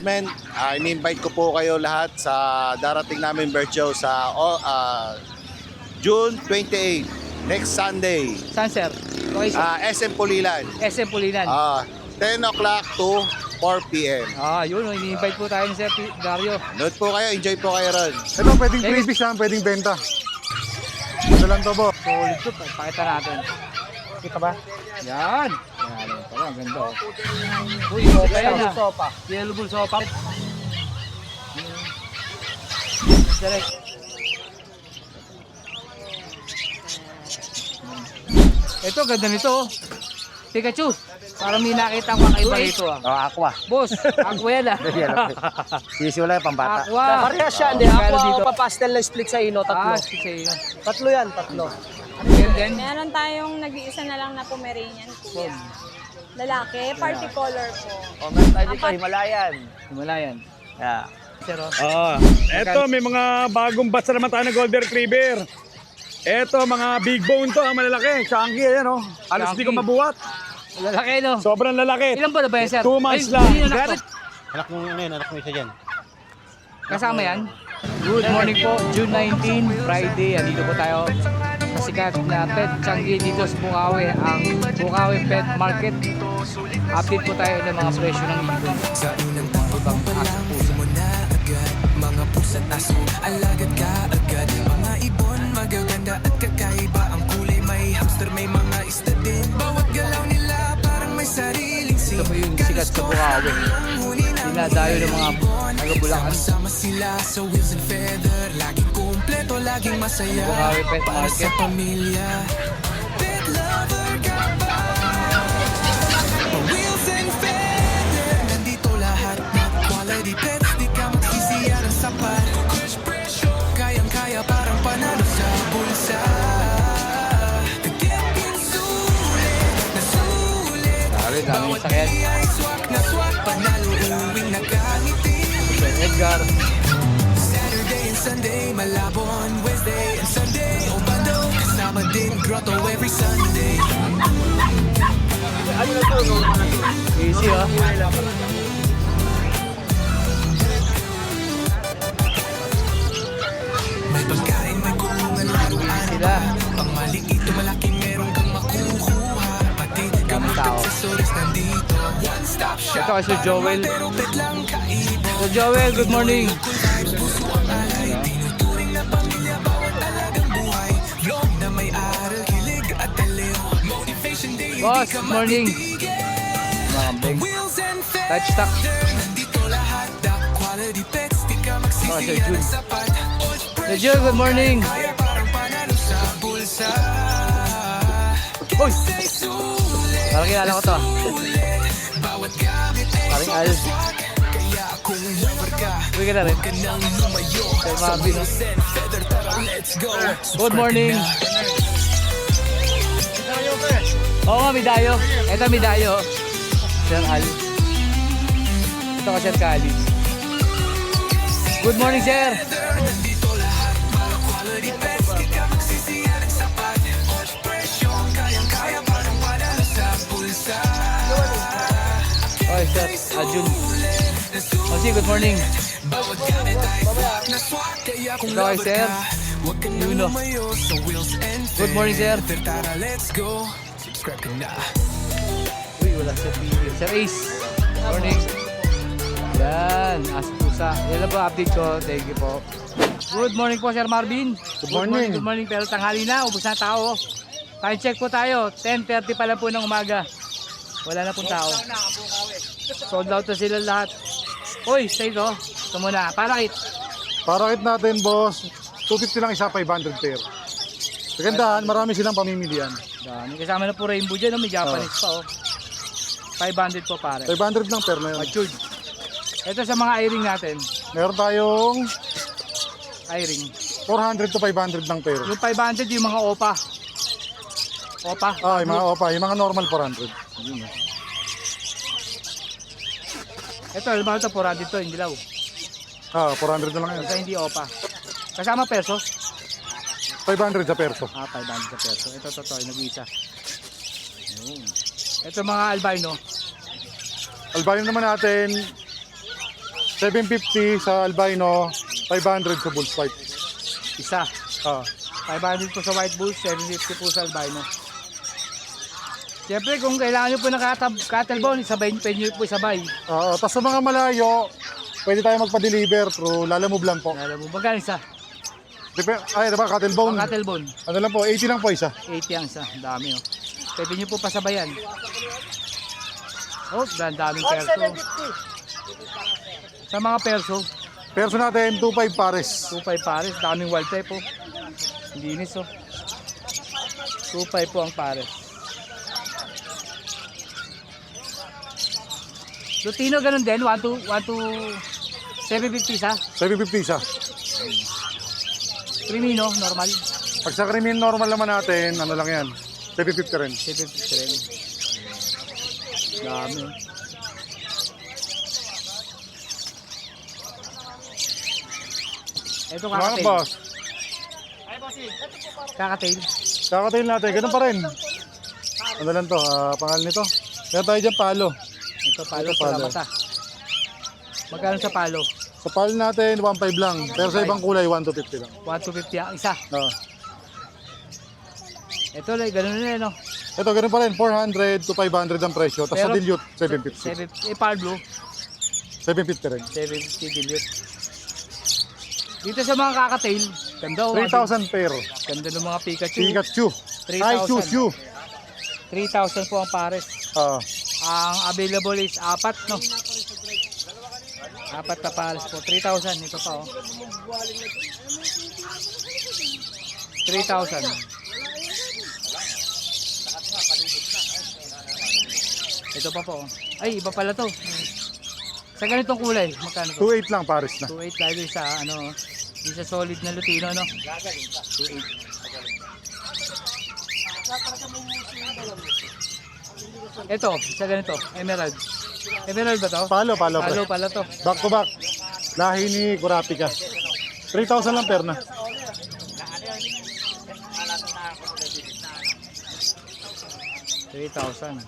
announcement. In-invite ko po kayo lahat sa darating namin bird show sa June 28, next Sunday. Saan, sir? Okay, sir. SM Pulilan. SM Pulilan. 10 o'clock to 4 p.m. Yun. Ini-invite po tayo ni Sir Dario. Note po kayo, enjoy po kayo ron. Ito, pwedeng freebies yan, pwedeng benta. Ito lang to, boss. Solid to. Pakita natin. Kita ba? Yan. Yan. Pala, ang ganda. Uy, sopa yan. Yellow bull sopa. Direct. Ito, ganda nito. Pikachu. Parang may nakita ang kakaiba rito. Aqua. Boss, aqua yan Sisi wala yung pambata. Aqua. Parehas siya, hindi. Aqua, papastel na split sa ino, tatlo. Split sa iyo. Tatlo yan, tatlo. And then, Meron tayong nag-iisa na lang na Pomeranian, kuya. Lalaki, party color po. O, meron tayo dito, Himalayan. Himalayan. Yeah. Sir, Eto, may mga bagong batch naman tayo ng Golden Retriever. Eto, mga big bone to, malalaki. Chunky, ayan o. Halos di ko mabuhat. lalaki, no? Sobrang lalaki. Ilan ba na ba yan, sir? 2 months Ay, lang. hindi na anak to. Anak mo ano yun, anak mo isa dyan. Kasama yan. Good morning po, June 19, Friday. Andito po tayo sa sikat na Pet Changi dito sa Bukawi, ang Bukawi Pet Market. Update po tayo ng mga presyo ng ibon. Ibang aso puso. Mga pusa't aso, alagad ka agad. Mga ibon, magaganda at kakaiba. Ang kulay may hamster, may mga isda din. Bawat galaw nila parang may sariling Ito po yung sikat sa Bukawi. Dinadayo ng mga taga-Bulacan. Sama sila sa wheels and feather. Laging kumpleto, laging masaya. Bukawi Pet Para Market. sa pamilya. Pet lover ka ba? Wheels and feather. Nandito lahat na quality pets. Di ka magsisiya ng sapat. Kayang-kaya parang panalo sa bulsa. Tagyan sulit na sulit. Dami sakyan. Ay swak na swak. Panalo uwing nakangiti. Edgar. Saturday and Sunday, Malabon, Wednesday and Sunday, Obando, kasama din Grotto every Sunday. Easy, oh. May pagkain, may kulungan, laruan. Sila. Pang maliit o malaki, meron kang makukuha. Pati Daming tao. accessories nandito. One stop shop. Ito kasi Joel. Pero pet lang kaibo. So Joel, good morning. Puso ang alay. Tinuturing na pamilya, bawat alagang buhay. Vlog na may aral, kilig at aliw. Motivation day, Boss, di ka good morning. Mga kambing. Wheels and Touch stock. nandito lahat, the quality pets, di ka magsisiya ng sapat. So Joel, good morning. Kaya parang panalo sa bulsa. Uy! Say sulit, Parang kilala ko to. bawat gamit ay Parang Al. swak. Kaya kung lover ka, Uy ka na rin. ka nang lumayo. Sir Marvin. Send feather, tara, let's go. Good morning. Oo nga, Midayo. Ito, Midayo. Sir Al. Ito ka, Sir Kali. Good morning, sir. Nandito lahat, mga quality pets, di ka magsisiya ng sapat. All presyo, kayang-kaya parang panalo sa bulsa. Okay, sir. Ajun. Osi, good morning. Bawat gamit ay swak na swak. Kaya kung Ito kay lover sir. ka, huwag ka nang Yuno. lumayo sa wheels and Good morning, sir. feather. Tara, let's go. Subscribe ka na. Uy, wala Sir video. Sir Ace. Morning. Yan. As pusa. Yan lang po update ko. Thank you po. Good morning po, Sir Marvin. Good morning. Good morning. Pero tanghali na. Ubus na tao. Time check po tayo. 10:30 pa lang po ng umaga. Wala na pong tao. Sold out na sila lahat. Uy, say ko. Ito muna. Parakit. Parakit natin, boss. 250 lang isa, 500 pair. Kagandahan, marami silang pamimilian. Dami. Kasama na po rainbow dyan. May Japanese pa. 500 po pare. 500 lang pair na yun. Matured. Ito sa mga i-ring natin. Meron tayong I-ring. 400 to 500 lang pair. Yung 500 yung mga opa. Opa. Yung mga opa, yung mga normal 400. Yun, eh. Ito, yung mga ito 400 to, hindi daw. 400 na lang yan. Ito hindi opa. Kasama perso? 500 sa perso. 500 sa perso. Ito, totoo, nag-iisa. Ito mga albino. Albino naman natin, 750 sa albino, 500 sa bull stripe. Isa. Ah, 500 po sa white bull, 750 po sa albino. Siyempre, kung kailangan nyo po ng cattle bone, pwede nyo po isabay. tapos sa mga malayo, pwede tayo magpa-deliver through Lalamove lang po. Alam mo, magkano isa? Ay, diba, cattle bone. Cattle bone, Ano lang po, 80 lang po isa. 80 ang isa. Dami oh. Pwede nyo po pasabayan. Oh, daming perso. Sa mga perso, Perso natin, 2.5 pares. 2.5 pares. Daming wild type oh. Linis oh. 2.5 po ang pares. Lutino ganun din, 1 to 750 isa. 750 isa. Crimino, normal. Pag sa krimen normal naman natin, ano lang yan, 750 rin. 750 rin. Dami. Ito Mga kakatail. boss, Kakatail. kakatail natin, ganun pa rin. Ano lang to, pangalan nito. Meron tayo dyan palo. Ito palo, Ito, palo. pala mata. Magkano sa palo? Sa palo natin, 1.5 lang. Pero sa ibang kulay, 1 to 50 lang. 1 to 50 ang isa. Ah. Ito lang, ganun na no? Ito, ganun pa rin, 400 to 500 ang presyo. Tapos sa Pero- dilute, 750. Pal blue, 750 rin. 750 dilute. Dito sa mga kakatail, ganda oh. 3,000 pair. Ganda ng mga Pikachu. Pikachu. 3,000. Ay, Chu. 3,000 po ang pares. Ah, Ang available is 4, no? 4 na pares po. 3,000. Ito pa, oh. 3,000. Ito pa po, oh. Ay, iba pala to. Sa ganitong kulay, magkano to? 2.8 lang pares na. 2.8 dahil sa, ano, di sa solid na Lutino, no? 2.8. Ito, sa ganito, emerald. Emerald ba to? Palo, pre. Palo to. Back to back. Lahi ni Kurapika. 3,000 lang pair na. $3,000.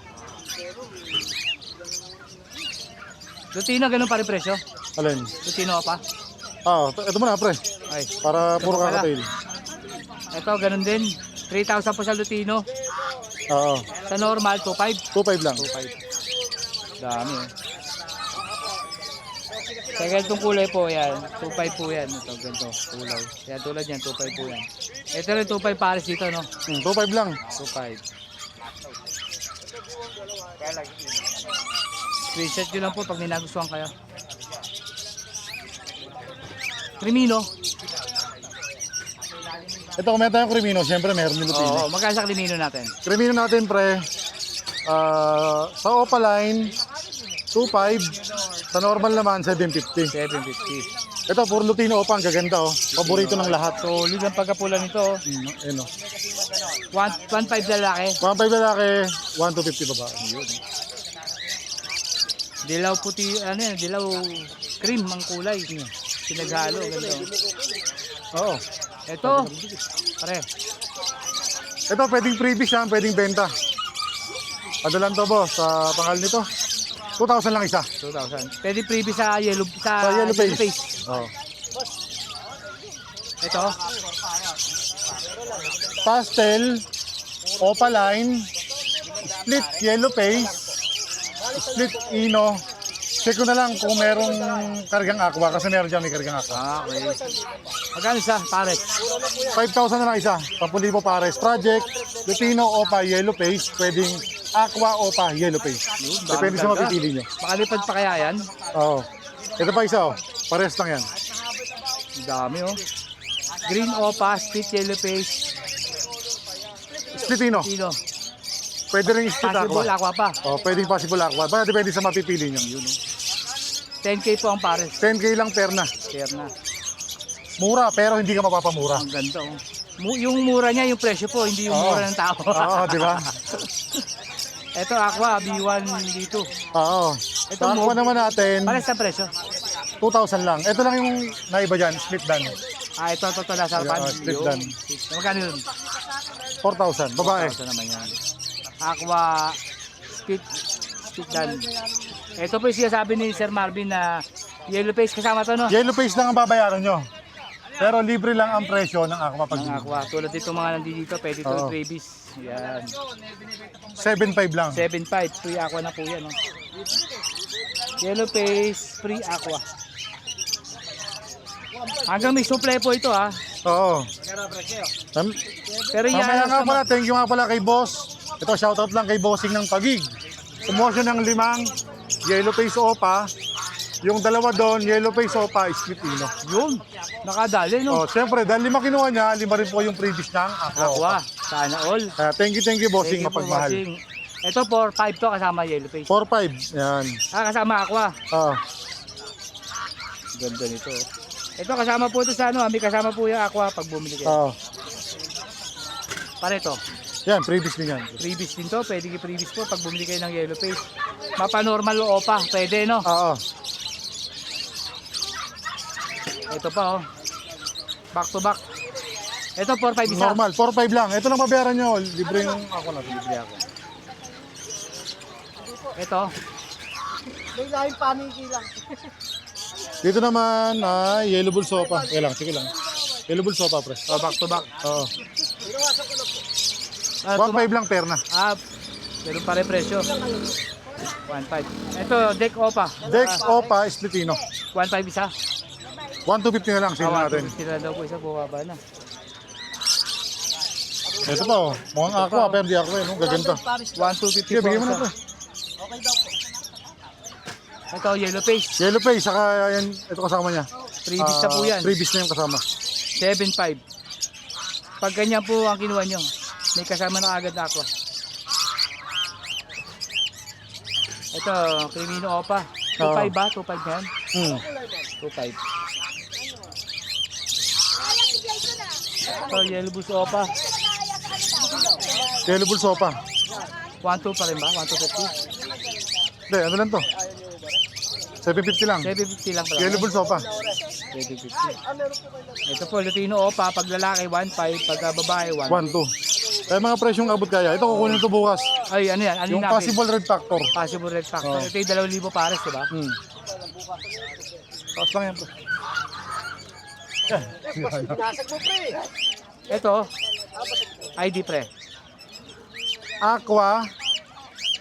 Lutino, ganun pa rin presyo? Alin? Lutino pa? Ito muna pre. Ay. Para puro Ito pala. kakatail. Ito, ganun din. 3,000 po sa Lutino. Oo. Sa normal, 2.5. 2.5 lang. 2.5. Dami eh. Sa ganitong kulay po yan, 2.5 po yan. Ito, ganito, kulay. Yan, tulad yan, 2.5 po yan. Ito rin 2.5 pares dito, no? 2.5 lang. 2.5. Screenshot nyo lang po pag ninagustuhan kayo. Crimino. Ito, kung meron tayong Crimino, siyempre meron din Lutino. Oo, magkano sa Crimino natin? Crimino natin pre, sa Opaline, 2.5. Sa normal naman, 750. 750. Ito, puro Lutino Opa, ang gaganda oh. Paborito ng lahat. Solid ang pagkapula nito. Oh. Ayun oh. 1.5 lalaki. 1.5 lalaki, 1 to 50 babae. Dilaw puti, ano yan, dilaw cream ang kulay. Pinaghalo, ganito. Oo. Ito, pare. Ito, pwedeng freebies yan, pwedeng benta. Ano lang to boss, sa pangalan nito? 2,000 lang isa. 2,000. Pwede freebie sa yellow, Sa yellow face. Oo. Ito, Pastel, Opaline, split yellow face, split ino. Check ko na lang kung merong kargang aqua kasi meron dyan may kargang aqua. okay. Magkano isa, pare? 5,000 na lang isa. 10,000 pares. Project, Lutino, Opa, Yellow Face. Pwedeng Aqua, Opa, Yellow Face. Depende sa mapipili nyo. Makalipad pa kaya yan? Oo. Ito pa isa oh. Pares lang yan. Ang dami oh. Green opa, split yellow face, Splitino. tino. Pwede rin split Possible aqua. aqua pa. Oh, pwedeng possible aqua. Baka depende sa mapipili nyo. 10K po ang pares. 10K lang per na. Share na. Mura pero hindi ka mapapamura. Ang ganda oh. Yung mura niya, yung presyo po, hindi yung Oo. mura ng tao. Oo, di ba? Ito aqua, B1 dito. Oo. Ito Sa aqua mo. naman natin, Pares sa presyo. 2,000 lang. Ito lang yung naiba dyan, split dan. Ito nasa pan. Yeah, split dan. Magkano yun? 4,000. Babae. 4,000 naman yan. Aqua, split dan. Ito po yung sinasabi ni Sir Marvin na Yellow face kasama to, no? Yellow face lang ang babayaran nyo. Pero libre lang ang presyo ng aqua pag Ang aqua. Tulad dito mga nandito, pwede ito Oo. freebies. Yan. 7.5 lang. 7.5, free aqua na po yan, no? Yellow face, free aqua. Hanggang may supply po ito, ha? Oo. Pero yan, Mamaya nga pala, thank you nga pala kay boss. Ito, shoutout lang kay bossing ng Pagig. Promotion ng 5 yellow face opa. Yung dalawa doon, yellow face opa, split ino. yun. Nakadali, no? Oh, siyempre, dahil 5 kinuha niya, 5 rin po yung previous niyang aqua. Aqua. Sana all. Kaya thank you bossing, Thank you po, mapagmahal. bossing. Ito, 4.5 to kasama yellow face. 4.5, yan. Kasama aqua. Ah, Ganda nito. Ito kasama po ito sa ano, may kasama po yung aqua pag bumili kayo. Para ito, yan, previous din yan. freebies din to, pwede kayo freebies po pag bumili kayo ng yellow face. Mapa-normal o opa, pwede, no? Oo. Ito pa, oh. Back to back. Ito, 4.5 isa. Normal, 4.5 lang. Ito lang babayaran nyo, libre yung ako na. Libre ako. Ito, May lahing paniki lang. Dito naman, yellow bull sopa. Sige lang. Yellow bull sopa, pre. oh, back to back. Oo. Ah, 1.5 lang per na. meron pa rin presyo. 1.5. Ito, deck opa. Dex opa, split ino. 1.5 isa. 1,250 na lang, sale natin. Sila daw po isa, bumaba na. Ito pa, oh. Mukhang aqua, pero di aqua, no? Gaganda. 1.250 Sige, po bigyan mo na, isa. pre. Ito, yellow face. Yellow face, saka yan, ito kasama niya. Freebies na po yan. Freebies na yung kasama. 7.5. Pag ganyan po ang kinuha nyo, may kasama na agad na aqua. Ito, Crimino Opa. 2.5 ba? 2.5 na yan? 2.5. Ito, Yellow Bus Opa. Yellow bull sopa. 1.2 pa rin ba? 1.250? Hindi, ano lang to? 750 lang. 750 lang pala. Yellow bull sopa. 750. Ito po, Lutino Opa. Pag lalaki, 1.5. Pag babae, 1. 1,2. Kaya mga presyong abot kaya. Ito kukunin ito bukas. Ay, ano yan? Ano Yung natin? possible red factor. Possible red factor. Oh. Ito yung 2,000 pares, diba? Tapos lang yan, pre. Nasag mo, pre. Ito, ID pre. Aqua,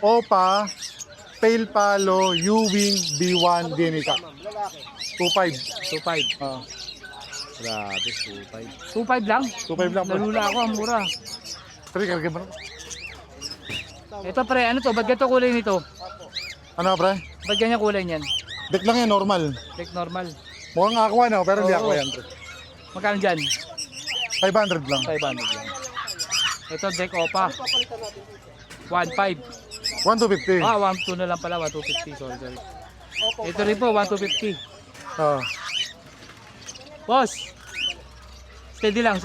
Opa, Pale Palo, U-Wing, B1, Dinica. 2.5. 2.5. Ah, Grabe, 2.5. 2.5 lang? 2.5 lang, pre. Nalula ako, ang mura. Pre, karga ba? Ito pre, ano to? Ba't ganito kulay nito? Ano, pre? Ba't ganyan kulay niyan? Deck lang yan, normal. Like normal. Mukhang aqua, no? Pero hindi Oo. aqua yan, pre. Magkano dyan? 500 lang. 500 lang. Ito, deck opa. 1.5. 1,250. 1.2 na lang pala, 1.250. Sorry. Ito rin po, 1.250. Ah. Boss! Steady lang.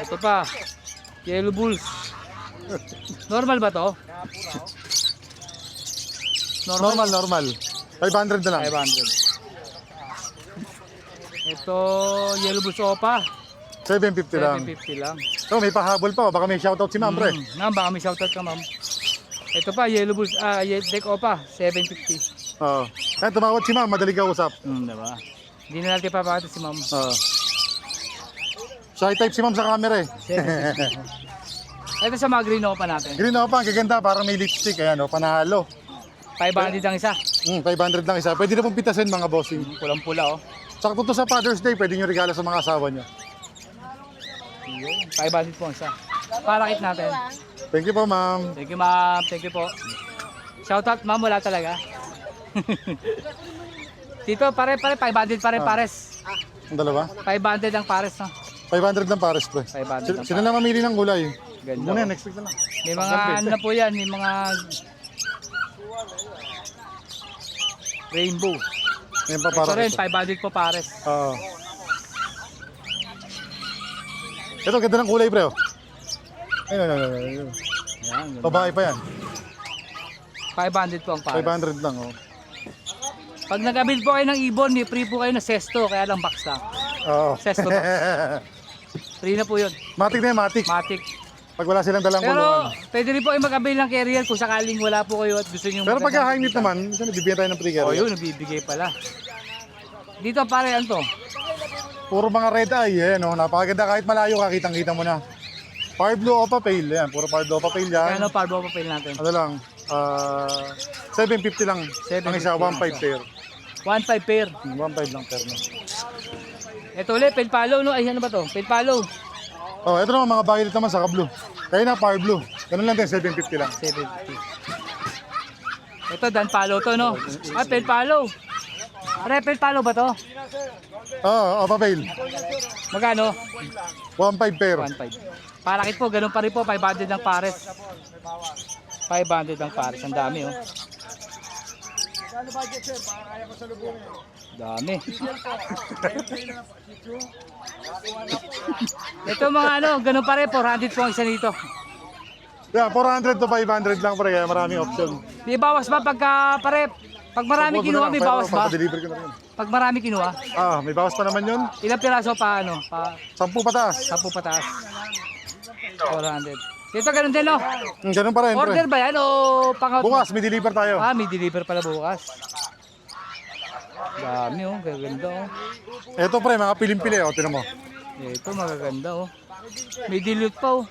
Ito pa. Yellow Bulls. Normal ba to? Normal. 500 na lang. 500. Ito, Yellow Bulls Opa. 750 lang. 750 lang. So, may pahabol pa. Baka may shoutout si ma'am, pre. Ma'am, baka may shoutout ka, ma'am. Ito pa, Yellow Bulls, Deck Opa, 750. Oo. Kaya tumawad si ma'am, madaling kausap. Diba? Hindi na natin papakita si ma'am. Oo. Shy type si ma'am sa camera eh. 750. Ito sa mga green Opa natin. Green na pa, ang gaganda, parang may lipstick. Ayan, panalo. 500 ang isa. 500 lang isa. Pwede na pong pitasin mga bossing. Pulang-pula, oh. Sakto to sa Father's Day, pwede nyo regalo sa mga asawa nyo. 500 po ang isa. Parakit natin. Thank you po, ma'am. Thank you, ma'am. Thank you po. Shoutout, ma'am. Wala talaga. Tito, pare, 500 pares. Ang dalawa? 500 ang pares, no? 500 lang pares, pre. 500 ang Sila na mamili ng gulay. Ganda, Muna, oh. next week na lang. May mga ano na po yan, may mga rainbow. Ngayon pa Ito para rin, ito. 500 po pares. Oo. Ito, ganda ng kulay, pre. Oh. Ayun. Yan, Babae pa yan. 500 po ang pares. 500 lang, oh. Pag nag-avail po kayo ng ibon, may free po kayo na sesto, kaya lang box lang. Oo. Sesto box. Free na po yun. Matic na yan, matic. Matic. Pag wala silang dalang Pero kulungan. pwede rin po kayo mag-avail ng carrier kung sakaling wala po kayo at gusto nyo Pero pag high meat naman, minsan nagbibigyan tayo ng free Oh, carrier. yun, nabibigay pala. Dito pare, ano to? Puro mga red eye, yan o. Napakaganda kahit malayo ka, kitang-kita mo na. Far blue opa pale, yan. Puro far blue opa pale yan. Kano parbo pa natin? Ano lang, 750 lang. Ang isa, 1.5 pair. 1.5 pair. 1.5 lang pair, no? Ito ulit, pen follow, no? Ay, ano ba to? Pen follow. Oh, ito naman mga violet naman sa blue. Kaya na far blue. Ganun lang din, 750 lang. 750. Ito, dan follow to, no? Ah, pen follow. Pare, pen follow ba to? Oo, opa pale. Magkano? 1.5 pair. 1.5. Parakit po, ganun pa rin po, 500 ng pares. 500 ng pares, ang dami, oh. Dami. Ito mga ano, ganun pa rin, 400 po ang isa nito. Yeah, 400 to 500 lang pre, kaya maraming option. Di bawas ba pagka pare, pag marami kinuha, may bawas ba? Deliver ko na rin. Pag marami kinuha, May bawas pa naman yun. ilang piraso pa ano? Pa 10 pataas. 10 pataas. 400. Dito ganun din, no? Ganun pa rin pre. Order ba yan o pang-out? Bukas, may deliver tayo. Ah, may deliver pala bukas. Dami, oh. Gaganda, oh. Ito pre, mga pilim-pili, tinan mo. Ito, magaganda, oh. May dilute pa, oh.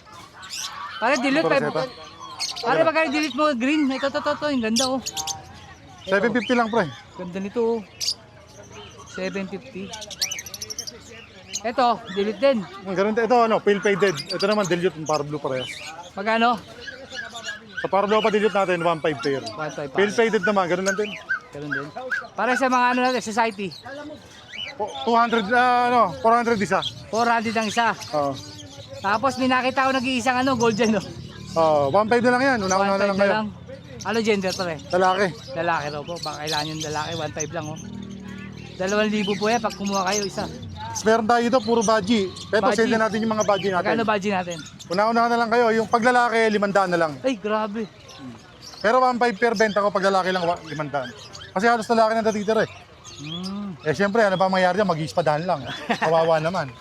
Pare, dilute pa. Ito. Pare, magkano dilute mo? Green. Ito. Yung ganda, oh. 750 lang pre. Ganda nito, oh. 750. Ito, dilute din. Ganun ito, pale faded. Ito naman, dilute ng par blue parehas. Magkano? Sa par blue pa dilute natin, 1.5 pair. 1.5 Pale faded naman, ganun lang din. Ganun din. Para sa mga ano natin, society. 400 isa. 400 ang isa. Oo. Tapos may nakita ko nag-iisang ano, gold dyan, no? 1.5 na lang yan. Una-una na lang kayo. Ano gender pare? Lalaki. Lalaki raw po. Baka kailangan yung lalaki, 1.5 lang, oh. 2,000 po yan pag kumuha kayo isa. Meron tayo dito, puro budgie. Pero Budgie. send na natin yung mga budgie natin. Magkano budget natin? Una-una na lang kayo. Yung paglalaki, 500 na lang. Ay, grabe. Pero 1.5 per benta ko, pag lalaki lang 500. Kasi halos lalaki na natitira eh. Siyempre, ano pa mangyari dyan? Mag-iispadahan lang. Kawawa naman.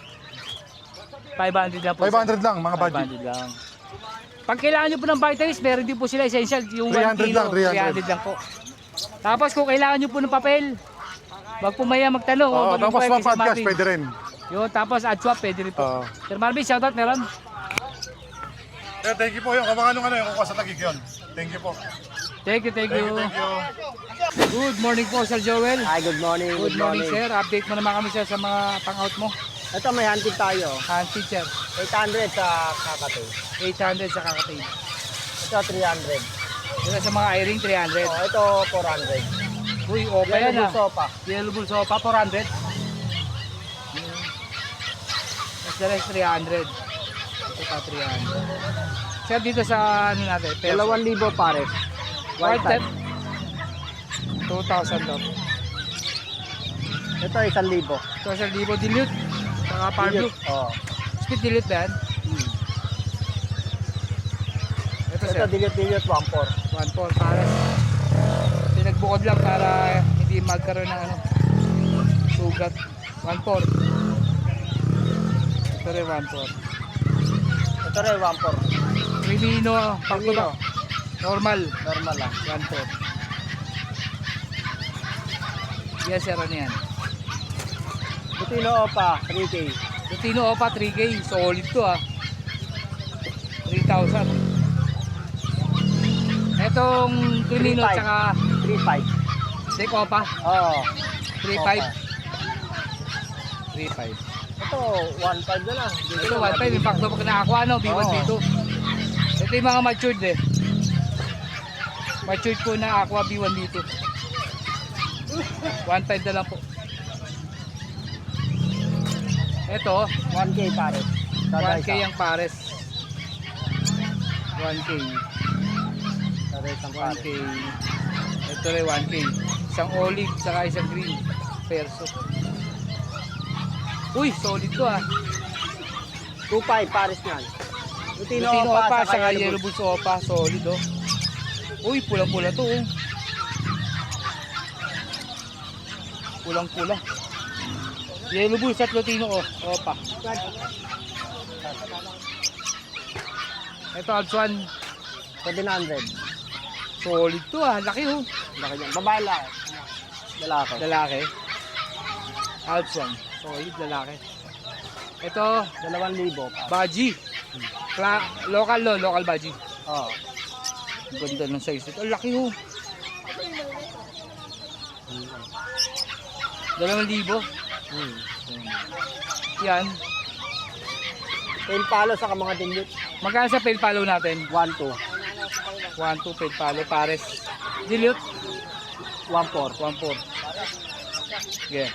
500 lang po. 500 lang, mga budgie. 500 lang. Pag kailangan nyo po ng vitamins, meron din po sila essential. Yung 300 1 kilo, lang, 300. 300 lang po. Tapos kung kailangan nyo po ng papel, wag po maya magtanong. Oo, Wag tapos mag-inquire swap kay Sir podcast, Marvin. pwede rin. Yun, tapos ad swap, pwede rin po. Oo. Sir Marvin, shoutout meron. Thank you po yung kamanganong yung kukuha sa tagig yun. Thank you po. Thank you. Thank you. Good morning po, Sir Joel. Hi, good morning. Good morning, sir. Update mo naman kami, sir, sa mga pang-out mo. Ito, may hunting tayo. Hansi, sir. 800 sa kakatoy. 800 sa kakatay. Ito, 300. Ito sa mga airing, 300. Oh, ito, 400. Uy, opa yan, Yellow ah. sopa. Yellow bull sopa, 400. Mas the rest, 300. Ito pa, 300. Sir, dito sa ano natin, peso. 2,000 pares. White type. 2,000 daw. Ito, 1,000. So, Sir Libo, dilute. Saka par blue. Oh. Speed dilute ba yan? Ito, sir. Ito, dilute 1,400. 1.4 para. Pinagbukod lang para hindi magkaroon ng ano, sugat. 1.4. Ito rin 1.4. Ito rin, 1,400. Crimino, pagkulo. Normal. Normal lang. 1.4. Yes, sir, ano yan? Butino Opa, 3K. Lutino Opa 3K, solid to ah. 3,000. Etong Crimino 3,500. tsaka 3,500. Sek Opa, Oo. 3,500. 3,500. Ito, 1,500 na lang. Ito 1,500, yung pakto pag nakakuha no, B1, Oo. B2. Ito yung mga matured eh. Matured po na aqua B1, B2. 1,500 na lang po. Ito, 1K pares. 1K ang pares. 1K. Kada isang pares. 1K. Ito rin 1K. Isang olive, saka isang green. Perso. Uy, solid to ah. 2,500 pares yan. Butino Lutino Opa, saka saka yellow yellow bulls Opa. Solid oh. Uy, pulang-pula to oh. Pulang-pula. Yellow bulls at Lutino oh. Opa. Ito, Alpsuan. 700. Solid to ah. Laki oh. Laki yan. Babae lang. Lalaki. Lalaki. Alpsuan. Solid, lalaki. Ito, 2,000. Baji. Local no, local Baji. Oo. Ganda ng size ito. Laki oh. 2,000. Yan. Tail palo sa mga dilute. Magkano sa pale follow natin? 1,2. 1-2 pale follow pares. Dilute? 1,4. 1-4. Yeah.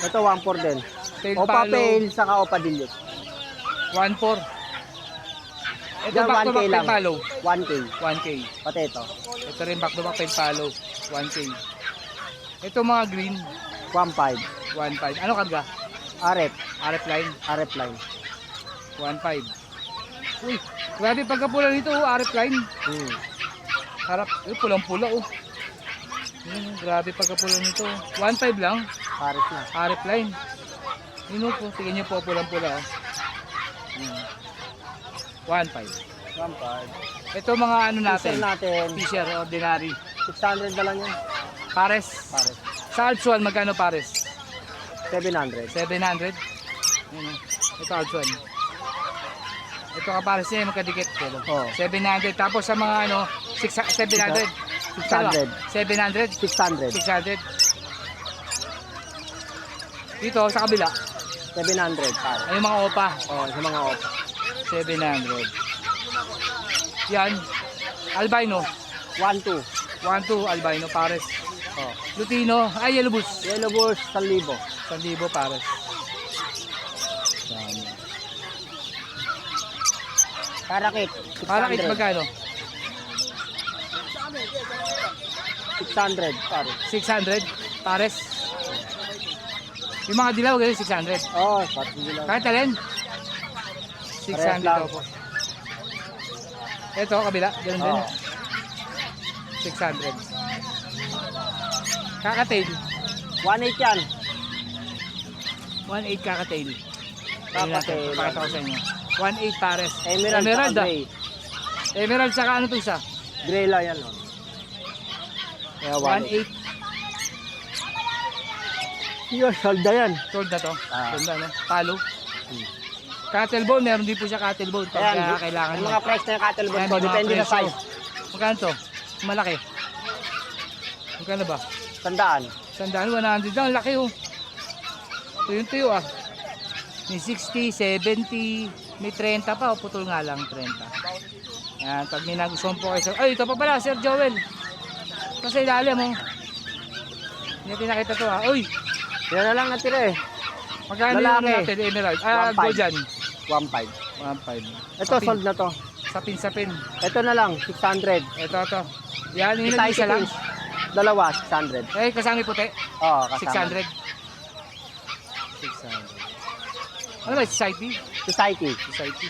Ito 1,4 din. Pale Opa follow, pail saka opa dilute. 1-4. Ito Yan, back to 1K back pale lang. follow. 1K. 1K. Pati ito. Ito rin back to back pale follow. 1K. Ito mga green. 1,500. 1.5. Ano karga? Arep. RF line. Arep line. 1.5. Uy, grabe pagkapula nito oh, RF line. Harap, pulang-pula oh. Grabe pagkapula nito. 1.5 lang. Paris na. RF line. Yun po, tingnan niyo po pulang-pula oh. 1.5. 1,500. Ito mga ano natin. Fisher natin. Fisher ordinary. 600 na lang yan. Pares. Pares. Sa Alpsuan, magkano pares? 700. 700. Yun, oh. Ito Alpsuan. Ito kapares niya, magkadikit. Oh. 700. Tapos sa mga ano, 700. 600. 700. 600. 600. Dito sa kabila, 700 pare. ay yung mga opa. Oh, sa mga opa. 700. Yan. Albino. 1,200. 1-2 albino pares. Oh. Lutino. Ay, yellow bus. Yellow Bulls 1,000. 1,000 pares. Yan. Karakit. 600. Para kit magkano? 600 pare. 600 pares. Yung mga dilaw ganun 600. Oh, pati lang. Kahit alin? 600 Parehas lang. daw po. Ito kabila, ganun din. Oh. 600. Kakatail. 1,800 yan. 1.8 kakatail. Kakatail. Pakita ko sa inyo. 1.8 pares. Emerald, Emerald saka ah. gray. Emerald saka ano to isa? Gray lang yan. Oh. Kaya 1,800. 1.8. Yung solda yan. Sold na to. Ah. Sold na no? Palo. Cattle bone, meron din po siya cattle bone. Pag Ayan, kailangan yung mo. mga price na yung cattle Ayan, bone ko, yung mga depende sa presyo. size. Magkano to? Malaki. Magkano ba? 100. 100 lang, laki oh. Tuyo ah. May 60, 70, may 30 pa, oh, putol nga lang 30. Yan, pag may nagustuhan po kayo sa... Ay, ito pa pala, Sir Joel. Kasi ilalim oh. Hindi pinakita to ah. Uy, Yan na lang natira eh. magkano Lalaki. yung natin, Emerald? Ah, 1.5. go dyan. 1,500. 1.5. Ito, sold na to. Sapin. Ito na lang, 600. Ito. Yan, yun Isa isa lang. Dalawa, 600. Eh, kasama yung puti. Oo, kasama. 600. 600. Ano ba, society? Society. Society.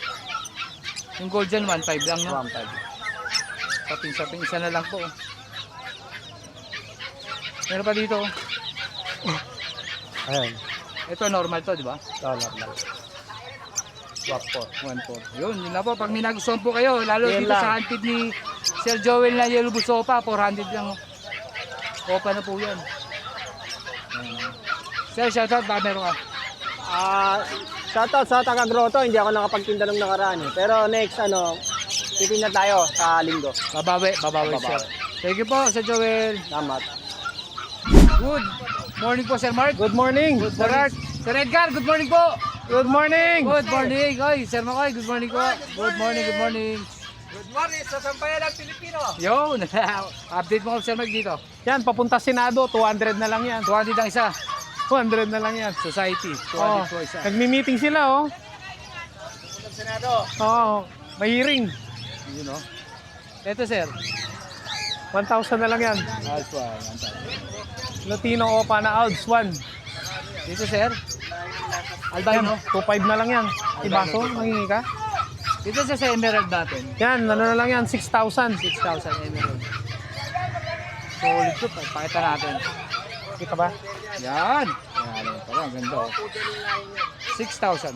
Yung gold dyan, 1.5 lang, no? 1,500. Sapin, isa na lang po. Meron pa dito. Ayan. Ito, normal to, di ba? Normal. 1.4. Yun na po. Pag may nagustuhan po kayo, lalo Yan dito lang. sa handpid ni Sir Joel na Yellow Bus Opa, 400 lang. Opa na po yan. Sir, shoutout, baka meron ka. Shoutout sa taga Grotto, hindi ako nakapagtinda ng nakaraan eh. Pero next titinda tayo sa linggo. Babawi, sir. Thank you po, Sir Joel. Salamat. Good morning po, Sir Mark. Good morning. Sir Art. Sir Edgar, good morning po. Good morning. Good morning. Oy, Sir Makoy, good morning po. Good morning. Good morning sa Sampayan ng Pilipino. Yo, update mo ko, Sir Mark, dito. Yan, papunta Senado, 200 na lang yan. 200 ang isa. 200 na lang yan. Society, 200 Oh, po isa. nagmi-meeting sila, oh. Senado. Oo, may hearing. You know. Ito, Sir. 1,000 na lang yan. Alpha, Latino Opa na Alps 1. dito, Sir. Yan, Albino. 2,500 na lang yan. Ibaso, mangingi ka? Dito sa Emerald natin. Yan, ano na lang yan, 6,000. 6,000 Emerald. Solid to. Pakita natin. Kita ba? Yan. Yan pala. Ang ganda. Oh. 6,000.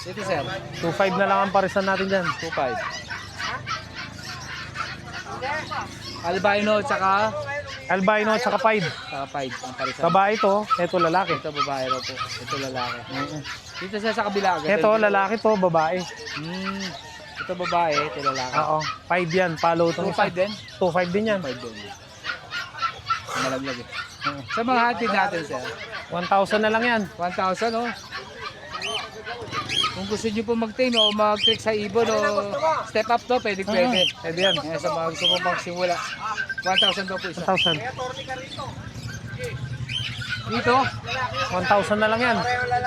Dito sir, 2.5 na lang ang parisan natin dyan. 2.5. Albino tsaka Albino at saka 5. 5 ang parisan. Babae to, ito lalaki. Ito babae raw po. Ito lalaki. Dito siya sa kabila. Ito lalaki to, babae. Ito babae, ito lalaki. Oo, 5 yan, follow to. 2.5 din? 2.5 din yan. 5 din. Malaglag eh. Sa mga hatid natin sir, 1,000 na lang yan. 1,000 oh. Kung gusto nyo po mag-train o mag-trick sa ibon o step up to, pwede. Pwede yan. Kaya sa mga gusto po magsimula, 1,000 daw po isa. 1,000. Dito, 1,000 na lang yan.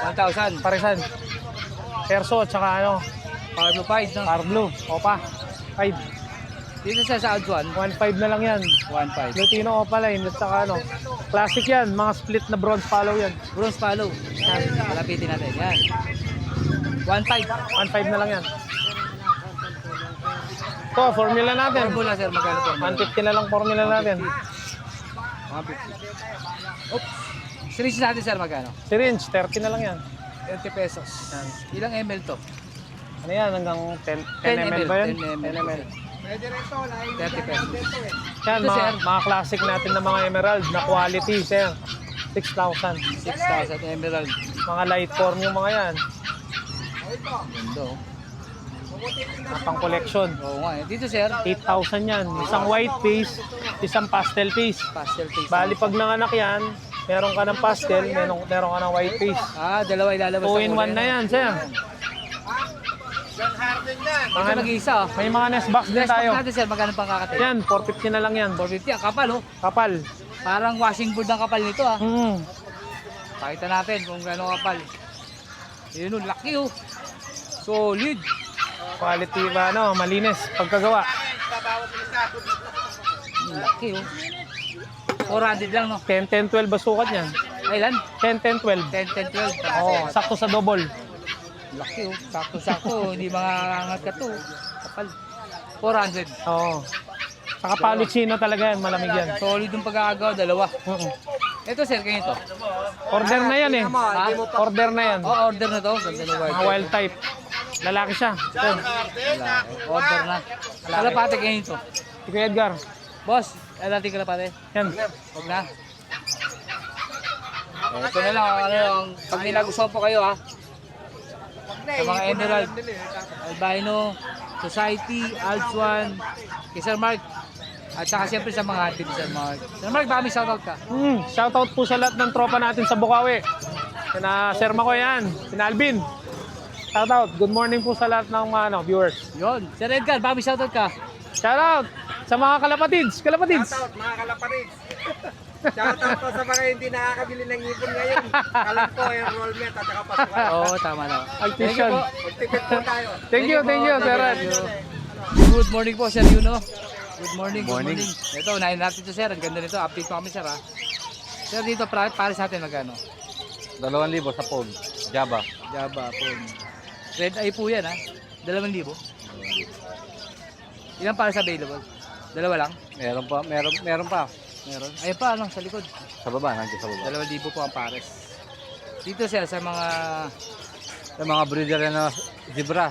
1,000. Parisan. Perso at saka ano, Pablo 5, no? Parblo, Opa. 5. Dito siya sa Adjuan, 1.5 na lang yan. 1.5. Lutino Opaline at saka ano. Classic yan, mga split na bronze follow yan. Bronze follow. Yan, malapitin natin. Yan. 1.5. 1.5 na lang yan. Ito, formula natin. Formula sir, magkano po? 150 na lang formula natin. 150. Oops. Series natin sir, magkano? Syringe, 30 na lang yan. 30 pesos. Ilang ml to? Ano yan, hanggang 10 ml ba yun? 10 ml. 30 pesos. Yan, Ito, sir. mga classic natin na mga emerald na quality, sir. 6,000. 6,000 emerald. Mga light form yung mga yan. Ganda oh. Mga pang collection. Oo nga eh. Dito sir, 8,000 yan. Isang white piece, isang pastel piece. pastel piece. Bali pag nanganak yan, meron ka ng pastel, meron ka ng white piece. Ah, dalawa ilalabas. 2 in 1 na yan, sir. Ito nag-iisa oh. May mga nest box din Next tayo. natin sir, magkano pang kakatay? Yan, 450 na lang yan. 450 ang kapal oh. Kapal. Parang washing board ng kapal nito ah. Hmm. Pakita natin kung gaano kapal. Yun oh, laki oh. Solid. Quality ba, ano, malinis pagkagawa. Laki oh. 400 lang no. 10, 10, 12 basukat yan. Ilan? 10, 10, 12. 10, 10, 12. Oo, sakto sa double. Laki oh. Sakto-sakto. Hindi mangangat ka to. Kapal. 400. Oo. Saka palutsino talaga yan, malamig yan. Solid yung pagkakagawa, dalawa. Oo. Ito sir, kayo ito. Order na yan eh. Ha? Order na yan. Oh, order na to. Ganda na Mga wild type. Lalaki siya. Ito. Order na. Kalapate kayo ito. Si Kuya Edgar. Boss, natin kalapate. Yan. Huwag na. Ito na lang. Ano, pag may nagustuhan po kayo ha. Sa mga Emerald, Albino, Society, Aljuan, kay Sir Mark. At saka siyempre sa mga atin ni Sir Mark. Sir Mark, baka may shoutout ka. Shoutout po sa lahat ng tropa natin sa Bukawi. Sina Sir Makoy yan. Sina Alvin. Shoutout. Good morning po sa lahat ng mga viewers. Yun. Sir Edgar, baka may shoutout ka. Shoutout sa mga kalapatids. Kalapatids. Shoutout mga kalaparis. Shoutout po sa mga hindi nakakabili ng ipon ngayon. Alam ko, enrollment at saka pasukan. Oo, tama na. Activation. Magtipid po tayo. Thank you, Sir Ed. Good morning po, Sir Yuno. Good morning, good morning. Ito, unahin natin ito, Sir. Ang ganda nito. Update po kami, Sir, ha. Sir, dito, para sa atin, magkano? 2,000 sa phone. Java. Java, phone. Red eye po yan, ha. 2,000. Ilan para sa available? Dalawa lang? Meron pa. Meron. Ayun pa, ano, sa likod. Sa baba, nandiyan sa baba. 2,000 po ang pares. Dito, Sir, sa mga... Sa mga breeder na zebra,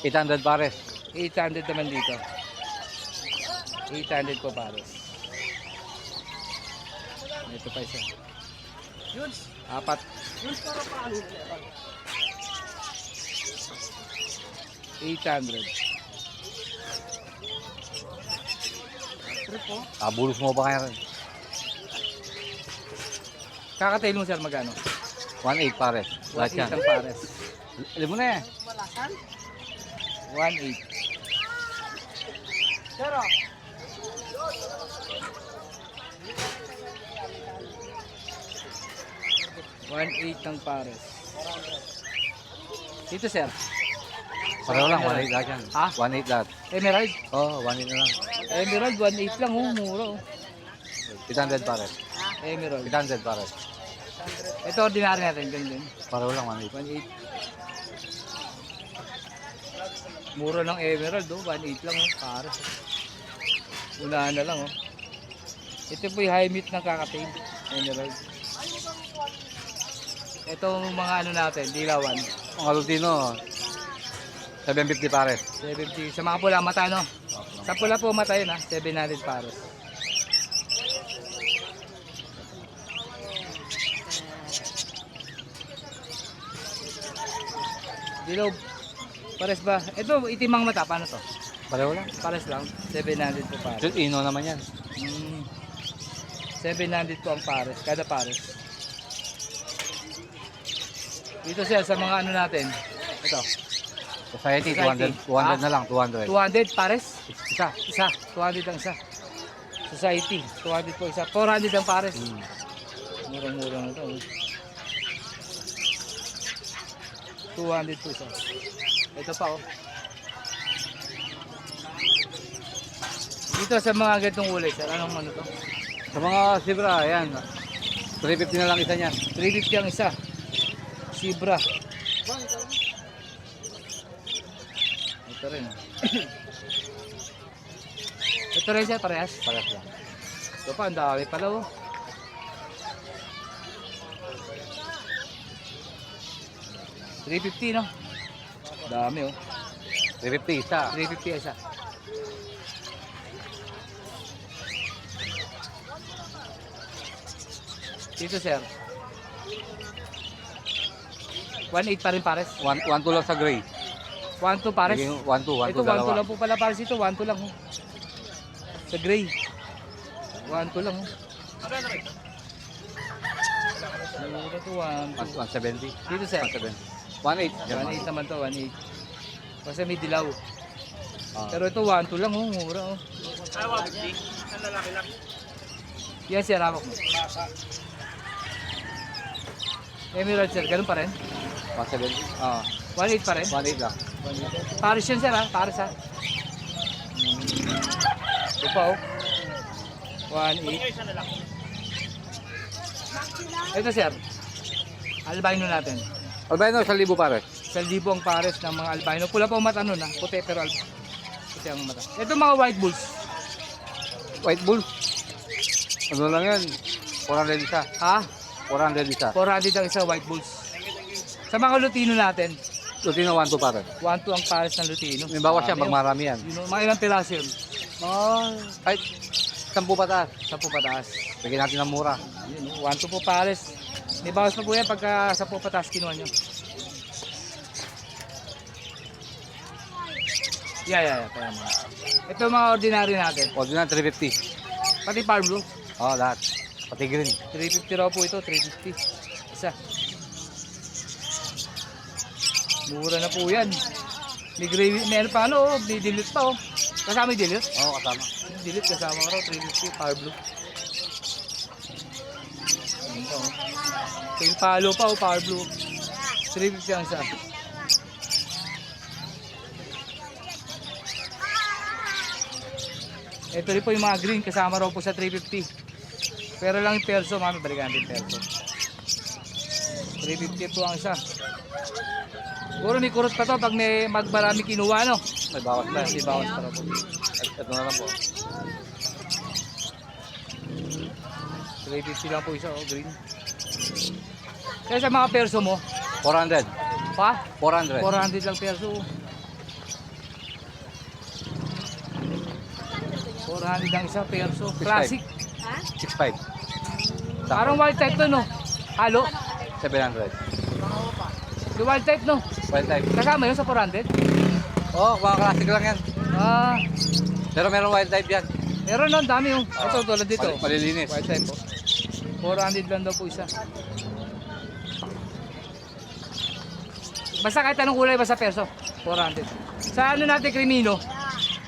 800 pares. 800 naman dito. 800 po pares. Ito pa isa. Yun. 4. Yun para paano? 800. Bulos mo pa kaya rin. Kakatail mo, Sir, magkano? 1,800 pares. Lahat yan. 1,800 ang pares. Alam mo na eh. 1,800. Pero, 1,800 ang pares. Dito, Sir. Pareho lang, 1,800 lahat yan. Ha? 1,800 lahat. Emerald. Oo, 1,800 na lang. Emerald, 1,800 lang, oh. Mura, oh. 800 pares. Emerald. 800 pares. Ito, ordinary natin, ganyan. Pareho lang, 1,800. 1,800. Mura ng emerald, oh. 1,800 lang, oh. Pares. Unahan na lang, oh. Ito po yung high meat ng kakatail. Emerald. Itong mga ano natin, dilawan. Mga Lutino, 750 pares. 750. Sa mga pula mata, no? Sa pula po mata yun, ha? 700 pares. Dilaw. Pares ba? Ito, itimang mata. Paano to? Pareho lang. Pares lang. 700 po pares. Shoot, Ino naman yan. 700 po ang pares. Kada pares. Dito siya sa mga ano natin. Ito. Society, 200 na lang, 200. 200 pares. Isa. Isa. 200 ang isa. Society. 200 po isa. 400 ang pares. Murang-mura na ito. 200 po isa. Ito pa, oh. Dito sa mga ganitong kulay, sir, anong ano to? Sa mga Sibra, ayan. 350 na lang isa niyan. 350 ang isa. Sibra. Ito rin. Ito rin siya, parehas. Parehas lang. Ito pa, ang dami pala, oh. $350, no? Dami, oh. 350 isa. 350 isa. Dito, sir. 1.8 pa rin pares. 1 to lang sa gray. 1.2 pares. 1 to, Ito 1.2 dalawa. lang po pala pares ito. 1.2 lang, oh. Sa gray. 1.2 lang, oh. Mura to, 1.2. 170. Dito, sir. 170. 1.8. 1.8 naman to, 1.8. Kasi may dilaw. Ah. Pero ito 1.2 lang, oh. Mura, oh. Yan, sir. Hawak mo. Emerald, sir. Ganun pa rin? 170. 1.8 pa rin? 1.8 lang. Paris yun, sir, ha? Paris, ha? Ito pa, oh. 1.8. Ito, sir. Albino natin. Albino, 1,000 pares. 1,000 ang pares ng mga albino. Pula pa ang mata nun, ha? Puti, pero puti ang mata. Ito mga white bulls. White bull. Ano lang yan? 400 isa. Ha? 400 isa. 400 ang isa white bulls. Sa mga Lutino natin, Lutino, 1 to pares. 1.2 ang pares ng Lutino. May bawas siya, Marami, pag marami yan. Yun, mga ilang piraso yun? Ay, 10 pataas. 10 pataas. Bigyan natin ng mura. Yun, 1.2 po pares. May bawas pa po yan pagka 10 pataas kinuha nyo. Yeah. Kaya mo. Ito mga ordinary natin. O, doon na, 350. Pati Power Blue. Oh, lahat. Pati green. 350 raw po ito. 350. Isa. Mura na po yan. May gravy. May ano pa ano. Oh. May dilute pa oh. Kasama yung dilute? Oo, kasama. Dilute kasama ka raw. 350. Power Blue. Ano pa oh. Tail palo pa oh. Power Blue. 350 ang isa. Ito rin po yung mga green kasama raw po sa 350. Pero lang yung perso, mami, balikan natin perso. 350 po ang isa. Siguro may kurot pa to pag may magmarami kinuha, no? May bawas na. May bawas pa raw po. Ito na lang po. 350 lang po isa, oh, green. Kaya sa mga perso mo, 400. pa? 400. 400 lang perso. 400 ang isa perso. Classic. 65. Parang wild type to, no? Halo? 700. Yung wild type, no? Wild type. Kasama yun sa 400? Oh, mga classic lang yan. Ah, Pero meron wild type yan. meron nun, dami yung. Ito, tulad dito. Malilinis. Wild type po. 400 lang daw po isa. Basta kahit anong kulay, basta perso. 400. Sa ano natin, Crimino?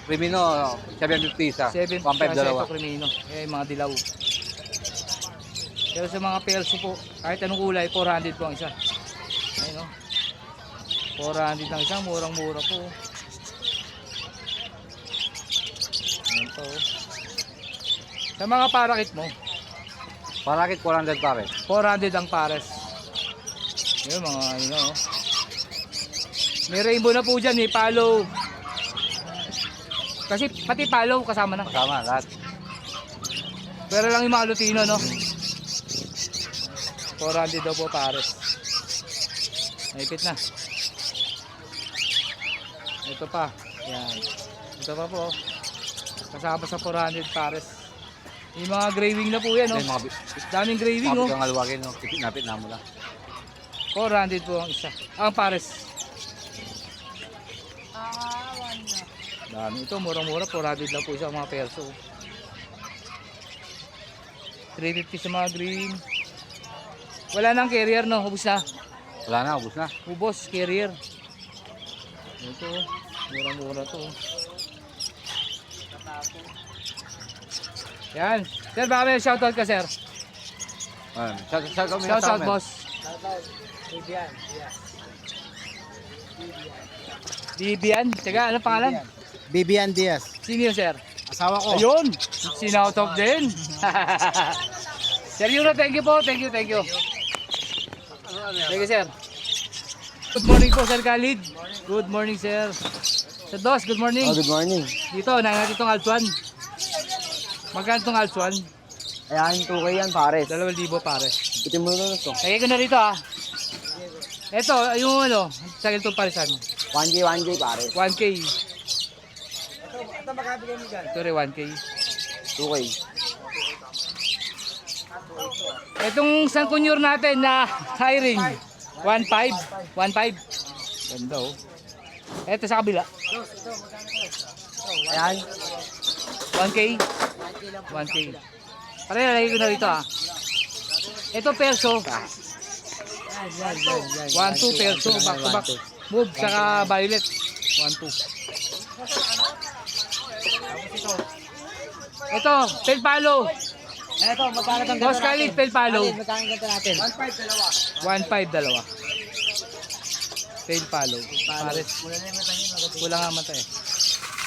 Crimino, 750 isa. 7 1.5 dalawa. Crimino. Eh, mga dilaw. Pero sa mga perso po, kahit anong kulay, 400 po ang isa. Ayun o. 400 ang isa, murang-mura po. Ayun po. Sa mga parakit mo, Parakit 400 pares. 400 ang pares. Yun mga yun o. May rainbow na po dyan, may palo. Kasi pati palo kasama na. Kasama, lahat. Pero lang yung mga Lutino, no? 400 daw po pares. Naipit na. Ito pa. Yan. Ito pa po. Kasama sa 400 pares. Yung mga gray wing na po yan, no? Daming gray wing, oh. Mga alwagin, no? Napit na mo lang. 400 po ang isa. Ang pares. Dami ito, murang-mura. 400 lang po isa ang mga perso. 350 sa mga green. Wala nang carrier, no? Ubus na. Wala na, ubos na. Ubos, carrier. Ito, murang-mura to. Yan. Sir, baka may shoutout ka, sir? Ayan. Shout Shoutout, boss. Bibian. Teka, ano pangalan? Bibian Diaz. Sino yun, sir? Asawa ko. Ayun! Sinoutout din. Sir Yuro, thank you po. Thank you. Thank you, sir. Good morning po, Sir Khalid. Good morning, sir. Sir Dos, good morning. Good morning. Dito, nahin natin itong Altuan. Magkano itong Altuan? Ayan, 2K yan, pares. 2,000 pare. Bitin mo na ito. Lagay ko na rito, ah. Ito, yung ano, sa itong parisan. 1K, pares. 1K. Ito makabigay mo dyan. Ito rin, 1K. 2K. Itong sangkunyur natin na hiring. 1.5. 1.5. Ganda, oh. Ito sa kabila. Ayan. 1K. 1K. Pareha, lagay ko na rito, ah. Ito perso. 1-2 perso. Back to back. Move, saka violet. 1-2. Ito, pel palo. Ito, magkano ang Boss Khalid, pel palo. Magkano ang ganda natin? 1.5 dalawa. Pel palo. Pares. Kulang nga mata eh.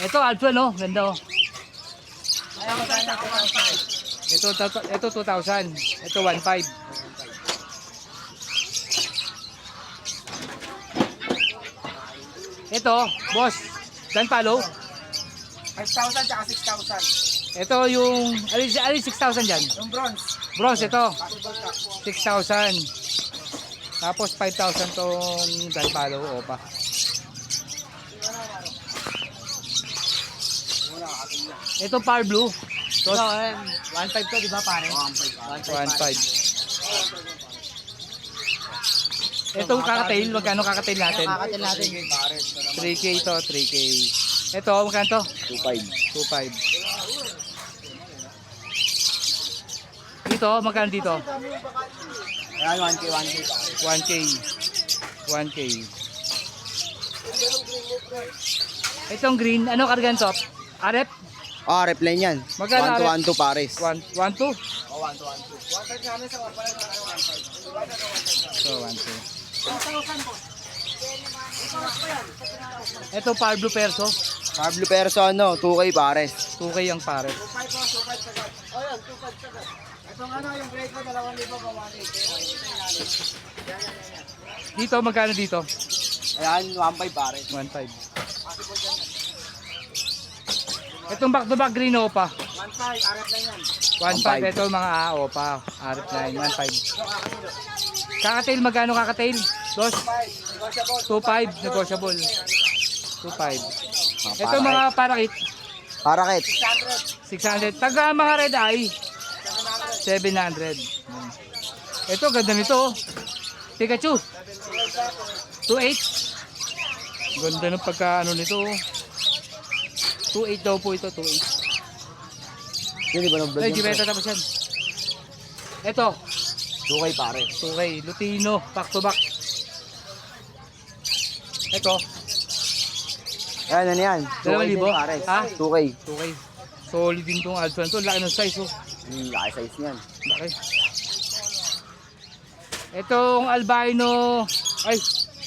Ito, Alpha, no? Ganda, oh. Ito 2,000. Ito 1.5. Ito, boss. Dan palo. 5,000 tsaka 6,000. Ito yung alin 6,000 diyan. Yung bronze. Bronze ito. 6,000. Tapos 5,000 tong dan palo opa. Ito par blue. So, 1.5 to, di ba pare? 1.5. Itong kakatail, magkano kakatail natin? Kakatil natin yung pares. 3K ito, 3K. Ito, magkano to? 2.5. 2.5. Dito, magkano dito? Ayan, 1K. 1K. 1K. Itong green, ano kargan to? Arep? Repline yan. Magkano 1 to 1 to pares. 1-2? Oh, 1 to 1 to. So, 1-2. Ito, par blue perso. Pablo Perso, 2K pares. 2K ang pares. Itong yung grade ko, 2,000 pa 1K. Dito, magkano dito? Ayan, 1.5 pares. 1.5. Itong back-to-back green opa. 1.5, repline yan. 1.5. Ito mga opa. Arip 9. 1.5. Kakatail, magkano kakatail? Dos? 2.5. Negotiable. 2.5. Ito mga parakit. Parakit. 600. Taga mga red eye. 700. Ito, ganda nito. Pikachu. 2.8. Ganda ng pagka ano nito. 2.8 daw po ito. 2.8. Yun, di ba nag-vlog Ay, di ba ito tapos yan? Ito. 2K pares. 2K. Lutino. Back to back. Ito. Ayan, ano yan? 2,000? pares. Ha? 2K. 2K. Solid din tong Alpha to. Laki ng size, oh. Laki size niyan. Laki. Itong albino. Ay,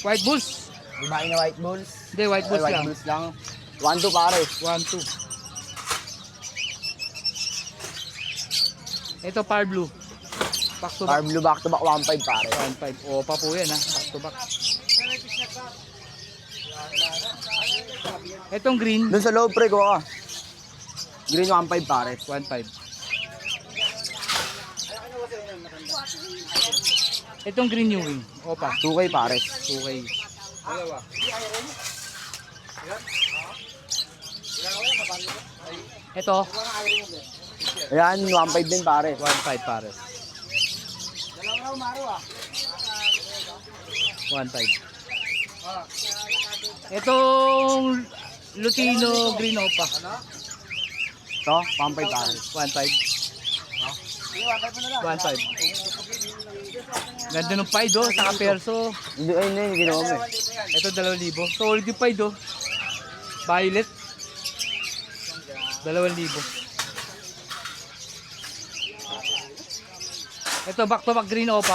white bulls. Di ba na white bulls? Hindi, white bulls White lang. bulls lang. 1 to pares. 1-2. Ito par blue. Back to back. Pablo back to back 1.5 pares. 1.5. Opa po yan, ha. Back to back. Itong green. Doon sa loob pre ko ka. Green 1.5 pares. 1.5. Itong green new wing. Opa. 2K pares. 2K. Ito, Ayan, 1.5 din pare. 1.5 pares. 1.5. Itong Lutino Green Opa. Ito, 1.5 pare. 1.5. 1.5. Ganda ng pie do, saka perso. Hindi, ayun na yung ginawa mo eh. Ito 2,000. Solid yung pie do. Violet. 2,000. Ito back to back Green Opa.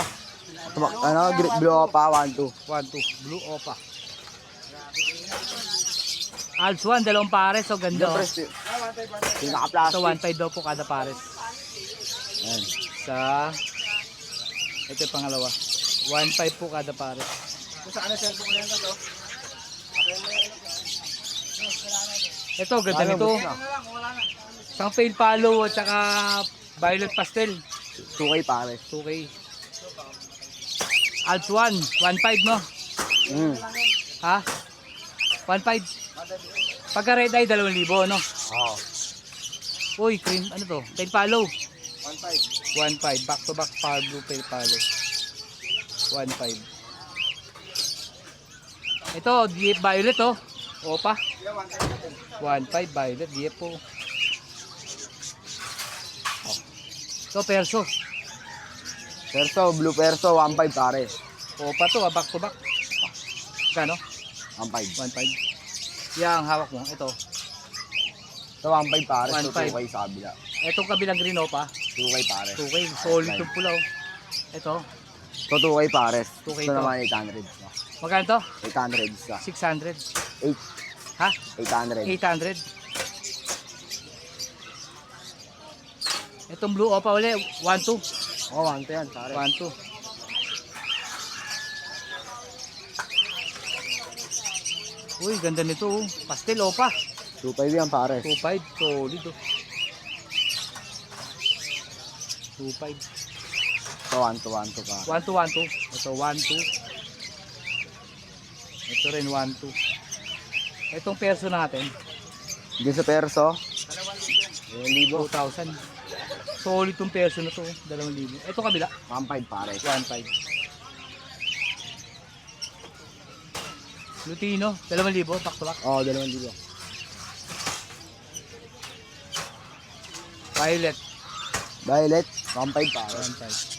Ano, blue pa, 1-2. 1-2. Blue Opa. Alps 1, 2 pares. So ganda. Oh. Ito Pinaka-plastic. 1.5 daw po kada pares. Ayan. Sa ito yung pangalawa. 1.5 po kada pares. Ito ganda nito. Isang pale palo at saka violet pastel. 2K pare. 2K. Alps 1, 1.5 no? Ha? 1.5. Pagka red eye 2,000 no? Oo. Uy, cream, ano to? Pale palo. 1.5. Back to back power blue pale palo. 1.5. Ito, DF violet oh. Opa. 1.5 violet, DF po. Oh. Ito, perso. Perso, blue perso, 1.5 pare. Opa to, back to back. Kano? 1.5. 1.5. Yang hawak mo, ito. Ito, 1.5 pare. 1.5. Ito, 2K sa kabila. Itong kabilang green opa. 2K pare. 2K, solid yung pula oh. Ito, Ito, 2K pare. 2K Ito to. naman 800. magkano to? 800 isa. 600. 8. Ha? 800. 800. Itong blue opa uli, 1.2. Oo, 1 yan pare. 1.2. Uy, ganda nito oh. Pastel opa. 2.5 yan pare. 2.5, solid oh. 2.5. Ito, 1 to pare. 1.2. Ito 1.2. Ito rin 1.2. Itong perso natin, Hindi sa perso. 2,000. 2,000. Solid itong perso na to, 2,000. Ito kabila, 1.5 pare. 1.5. Lutino, 2,000, back to back. Oo, 2,000. Violet, Violet, 1.5 pare. 1.5.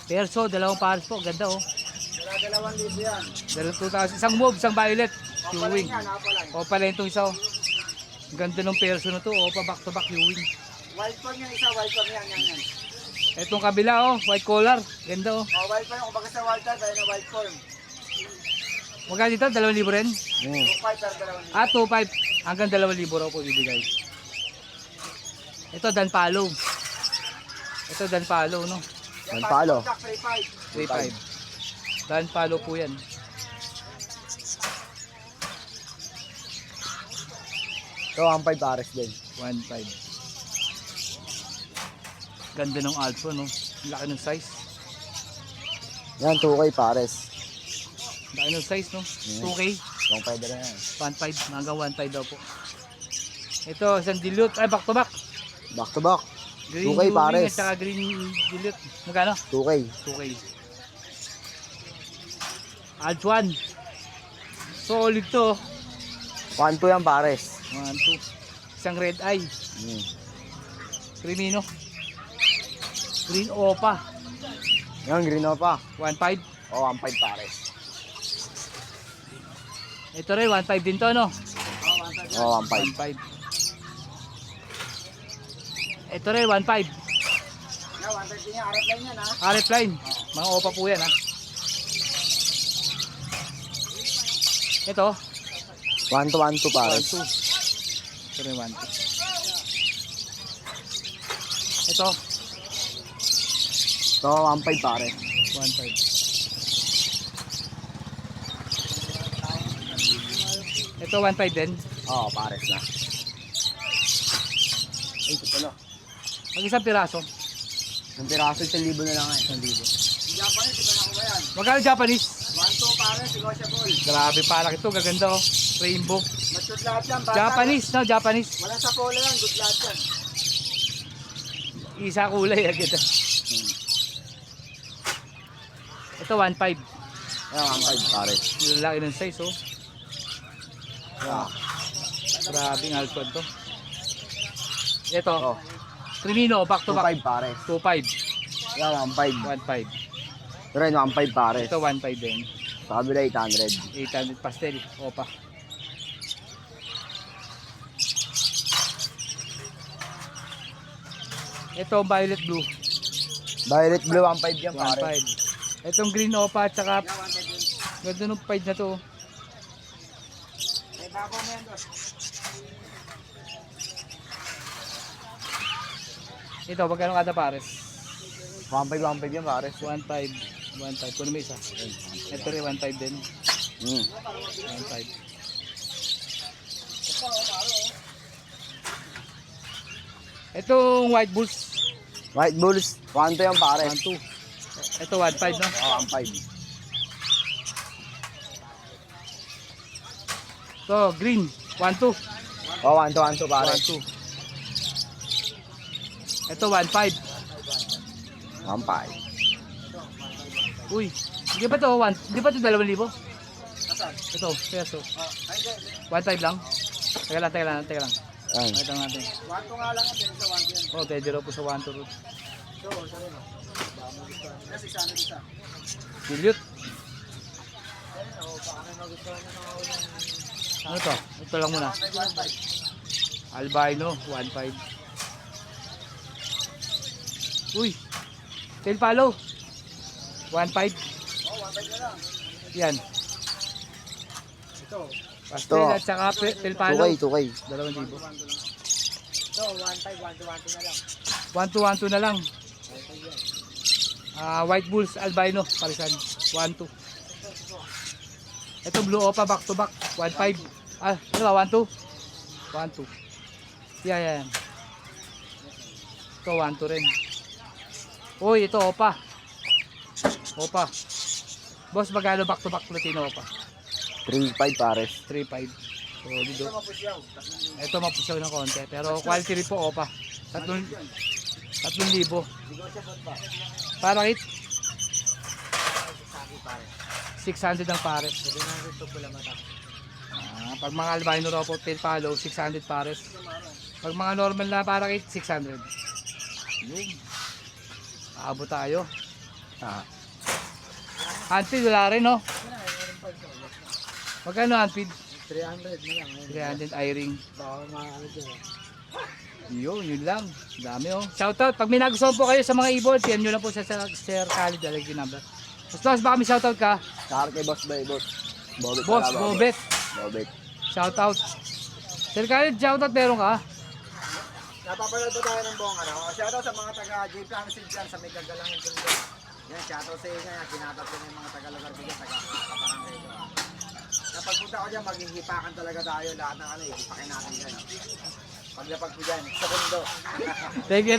Perso, 2 pares po, ganda oh. 2,000. Isang move, isang violet. Ewing. O pala itong isa oh. Ganda ng perso na to, opa back to back Ewing. White form yan isa, white form yan. Itong kabila oh, white collar, ganda oh. Oh, white form, kung baga sa white tayo na white form. Magkano dito? 2,000 rin? 2.5 per 2,000. Ah, 2,500. Hanggang 2,000 raw po bibigay. Ito, Danpalo. Ito, Danpalo, no? Yan palo. 3,500. Danpalo po yan. Ito, 1.5 pares din. 1,500. Ganda ng alpha, no? Laki ng size. Yan, 2K pares. Laki ng size, no? 2K. Long pwede rin yan. 1,500. Hanggang 1,500 daw po. Ito, isang dilute. Ay, back to back. Back to back. Green 2K Ewing pares. at saka green dilute. Magkano? 2K. 2K. Alps 1. Solid to. 1.2 yan pares. 1, 2. Isang red eye. Crimino. Green Opa. Yan, green pa. 1,500. Oh, 1.5 pares. Ito rin, 1,500 din to, no? Oh, 1.5. 1,500. Ito rin, 1,500. RF line. Mga Opa po yan, ha? Ito, 1 to 1 to 1, pares. 2. Ito rin, 1, 2. Ito, Ito, 1.5 pares. 1,500. Ito, 1,500 din. Oh, pares na. Ay, ito pala. Mag-isang piraso. Yung piraso, 1,000 na lang eh. 1,000. Magkano Japanese? pares, negotiable. Grabe palak ito, gaganda oh. Rainbow. Mature lahat yan. Bata. Japanese, no? Japanese. Walang sa polo yan, good lahat yan. Isa kulay agad. Ito 1.5. Ayan, ang 5 pares. Lalaki ng size oh. Grabe ng alcon to. Ito. Oh. Crimino, back to back. 2.5 pares. 2.5. Yan, ang 5. 1.5. Pero yun, ang 5 pares. Ito 1.5 din. Sa kabila 800. 800 pastel. Opa. Ito violet blue. Violet blue, ang 5 yan pares. 1.5. Itong green opa at saka ganda nung 5 na to. Ito, magkano kada pares? 1.5 yan pares. 1.5. 1.5. Kuno may isa. Ito rin 1.5 din. 1.5. Itong white bulls. White bulls, 1 to yan pares. 1.2. Ito 1.5 no? Oo, ang 5. Ito green. 1.2. Oo, 1 to pares. 1.2. Ito 1.5. 1.5. Uy, hindi ba to 2,000? Ito, peso. 1.5 lang. Teka lang. Ayan. Ito natin. 1 to nga lang yan, sa 1 yan. Oh, pwede raw po sa 1 to root. Dilute. Ano to? Ito lang muna. Albino, 1.5. Uy, tail follow. 1.5. Yan. Pastel Ito. at saka tail follow. 2K. 2,000. So, 1.5, 1 to na lang. 1-2 na lang. White bulls albino palisan 1-2. Ito blue opa back to back 1-5. Ano ba 1-2? 1-2. Yan. Ito 1-2 rin. Uy, ito opa. Boss, magkano back to back Latino opa? 3.5 pares. 3-5. Solid oh. Ito mapusyaw ng konti pero quality rin po opa. 3,000. Para kit 600 ang pares. Pag mga albino raw po tail follow 600 pares. Pag mga normal na para kit 600. Yun. Aabot tayo. Handfeed wala rin no? Magkano handfeed? 300 na lang. 300 eye-ring. Baka ano dyan. Yun lang. Dami oh. Shoutout. Pag may nagustuhan po kayo sa mga ibon, PM nyo lang po sa Sir Khalid. Dalag yung number. Boss, baka may shoutout ka? Saka kay Boss Bay, Boss. Boss, Bobet. Shoutout. Sir Khalid, shoutout meron ka? Napapanood po tayo ng buong ano. Shoutout sa mga taga J. Plancid dyan sa may kagalangin ko. Yan, shoutout sa inyo. Kinatap ko ng mga taga-lugar ko dyan. Taga-kaparangay ko. Napagpunta ko dyan, maghihipakan talaga tayo. Lahat ng ano, hipakin natin dyan. Paglapag ko dyan, sa kundo. Thank you.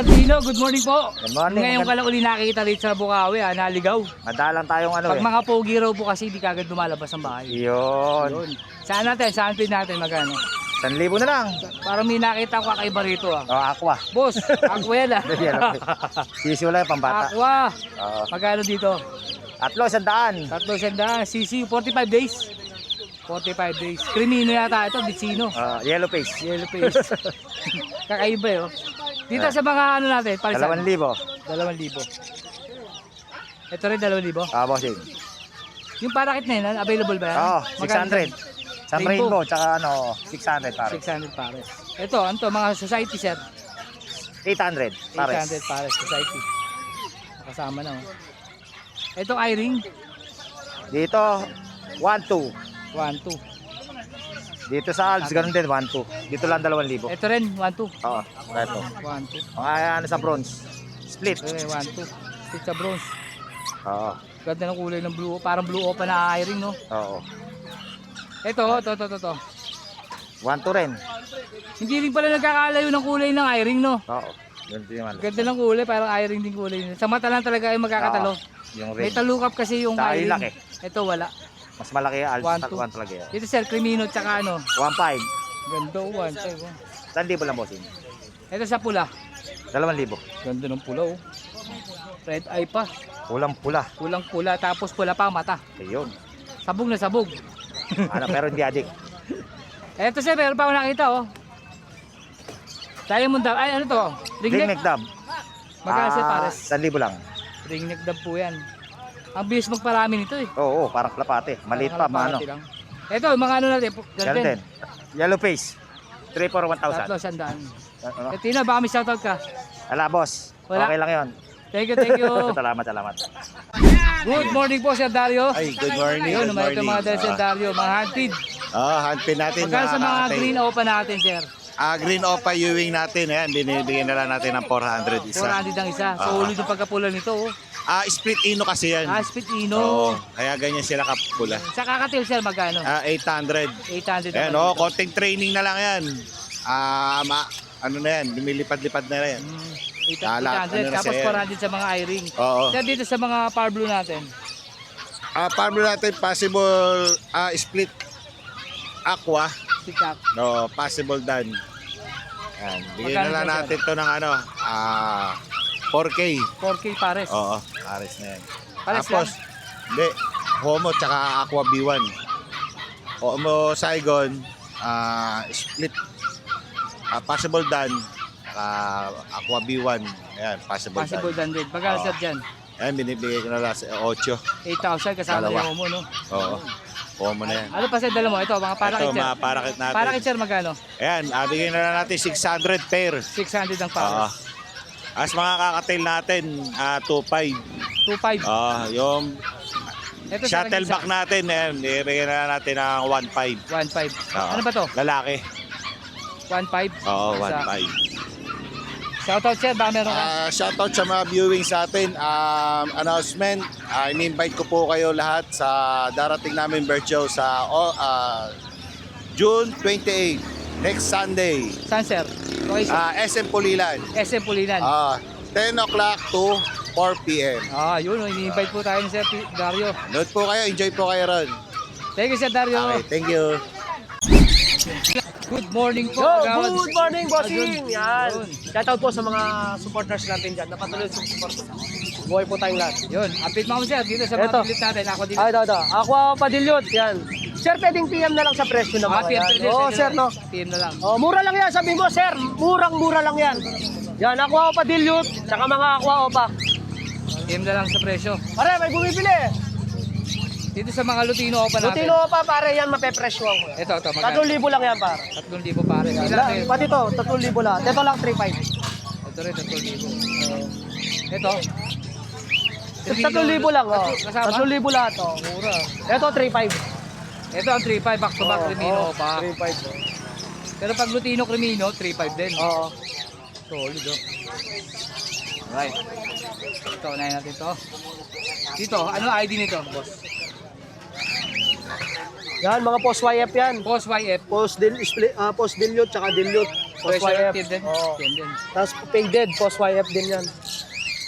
Dino, good morning po. Good morning. Ngayon ka lang uli nakikita dito sa Bukawi, naligaw. Madalang tayong ano Pag mga pogi raw po kasi di kagad lumalabas ang bahay. Yun. Saan feed natin magkano? 1,000 na lang. Parang may nakita ko kakaiba rito Aqua. Boss, aquela. Sisi wala yung pambata. Aqua. Magkano dito? 300. 300. CC, 45 days. 45 days. Crimino yata ito, Vicino. Yellow face. Kakaiba Dito sa mga ano natin, parisan. 2,000. 2,000. Ito rin 2,000. Bossing. Yung parakit na yun, available ba yan? 600. Sa rainbow, tsaka 600 pare. 600 pares. Ito, mga society sir. 800 pares. 800 pares, society. Kasama na Itong eye-ring, Dito, 1,200. 1-2. Dito sa Alps, ganun din, 1,200. Dito lang 2,000. Ito rin, 1-2. Oo, ito. 1-2. Mga ano sa bronze. Split. 1-2. Split sa bronze. Oo. Ganda ng kulay ng blue. Parang blue opa na eye-ring, no? Oo. Ito. 1,200 rin. Hindi rin pala nagkakalayo ng kulay ng eye-ring, no? Oo. Ganun din naman. Ganda ng kulay, parang eye-ring din kulay. Sa mata lang talaga ay magkakatalo. Yung May ring. talukap kasi yung Tsaka yung hiring. laki. Ito wala. Mas malaki yung One, Alps two. One talaga yan. Dito sir, Crimino tsaka ano. 1.5. Ganda, 1.5. Oh. 1,000 lang bossing. Ito sa pula. 2,000. Ganda ng pula oh. Red eye pa. Kulang pula. Kulang pula, tapos pula pa ang mata. Ayun. Sabog na sabog. Ano, pero hindi adik. Ito sir, meron pa ako nakita oh. Diamond dab. Ay ano to? Ring Ring neck. neck dab. Magkano sir pares? 1,000 lang. Ring neck dab po yan. Ang bilis magparami nito eh. Oo, parang klapate. Maliit pa, Parang mano. kalapati lang. Ito, mga ano natin. Yan din. Yellow face. 3 for 1,000. Tatlo, sandaan. Ano? Eh, Tina, baka may shoutout ka. Ala, boss. Wala. Okay lang yun. Thank you, thank you. Salamat, salamat. Good morning po, Sir Dario. Ay, good morning. Ayun, Good naman ito morning. mga dahil Sir Dario, mga handpid. Handpin natin. Magkano sa mga kakatay. green opa natin, Sir? Green Opa Ewing natin. Ayan, binibigyan na lang natin ng 400 isa. 400 ang isa. Solid yung pagkapula nito. Oh. Split Ino kasi yan. Spit Ino. Oo, kaya ganyan sila kapula. Sa kakatil, Sir, magkano? 800. 800 Ayan, naman. konting training na lang yan. Ano na yan, lumilipad-lipad na yan. 800, Ano na tapos siya 400 sa mga eye-ring. Oo. Sir, dito sa mga power blue natin. Paano natin possible split aqua. Sikat. No, possible done. Yan, bigyan na lang Magkano natin to ng 4K. 4K pares. Oo, pares na yan. Pares Tapos, hindi, Homo tsaka Aqua B1. Homo Saigon, split, possible done, Aqua B1. Ayan, Possible done. dan din. Pagkano Oo. Sir dyan? Ayan, binibigay ko na lang sa 8. 8,000 kasama Dalawa. na yung mo, no? Oo, Homo na yan. Ano pa Sir, dala mo? Ito, mga parakit, Ito, Sir. mga parakit natin. Parakit, Sir, magkano? Ayan, bigyan na lang natin 600 pair. 600 ang Oo. pares. As mga kakatail natin, 2.5. 2,500. Yung Ito, Sir, shuttleback natin, ayan, bigyan na natin ng 1.5. 1,500. Oo. Ano ba to? Lalaki. 1,500? Oo, Isa. 1.5. Shoutout, Sir. Baka meron ka. Shoutout sa mga viewing sa atin. Announcement, ini-invite ko po kayo lahat sa darating namin bird show sa June 28, next Sunday. Saan, Sir? Okay, Sir. SM Pulilan. SM Pulilan. 10 o'clock to 4 p.m. Yun. Ini-invite po tayo ni Sir Dario. Note po kayo, enjoy po kayo ron. Thank you, Sir Dario. Okay, thank you. Good morning po. Yo, Kagawad. good morning, bossing! Ayun. Yan. Yun. Shoutout po sa mga supporters natin dyan. Napatuloy sa support. Buhay po tayong lahat. Yun. Update mo kami, Sir. Dito sa mga Eto. dilit natin. Ako dito. Ito. Aqua Padilyot. Yan. Sir, pwedeng PM na lang sa presyo na mga PM yan. pwede, Oo, pwede sir, lang. no? PM na lang. Oh, mura lang yan. Sabi mo, sir. Murang-mura lang yan. Yan, Aqua Padilyot. Tsaka mga Aqua Opa. PM na lang sa presyo. Pare, may bumibili. Dito sa mga Lutino pa natin. Lutino Opa, pare, yan mapepresyohan ko. Ito, magkano? 3,000 lang yan, pare. 3,000 pare. Ilan? Pati to, 3,000 lang. Ito lang 3,500. Ito rin, 3,000. Ito. 3,000 lang, oh. Kasama? 3,000 lahat, oh. Mura. Ito, 3,500. Ito ang 3,500 back to back Crimino pa. 3,500. Pero pag Lutino Crimino, 3,500 din. Oo. Solid oh. Right. Ito, unahin natin to. Dito, ano ID nito, boss? Yan, mga post YF yan. Post YF. Post dilute, tsaka dilute. Post Pressure YF. active din. Oo. Yan din. Tapos faded, post YF din yan.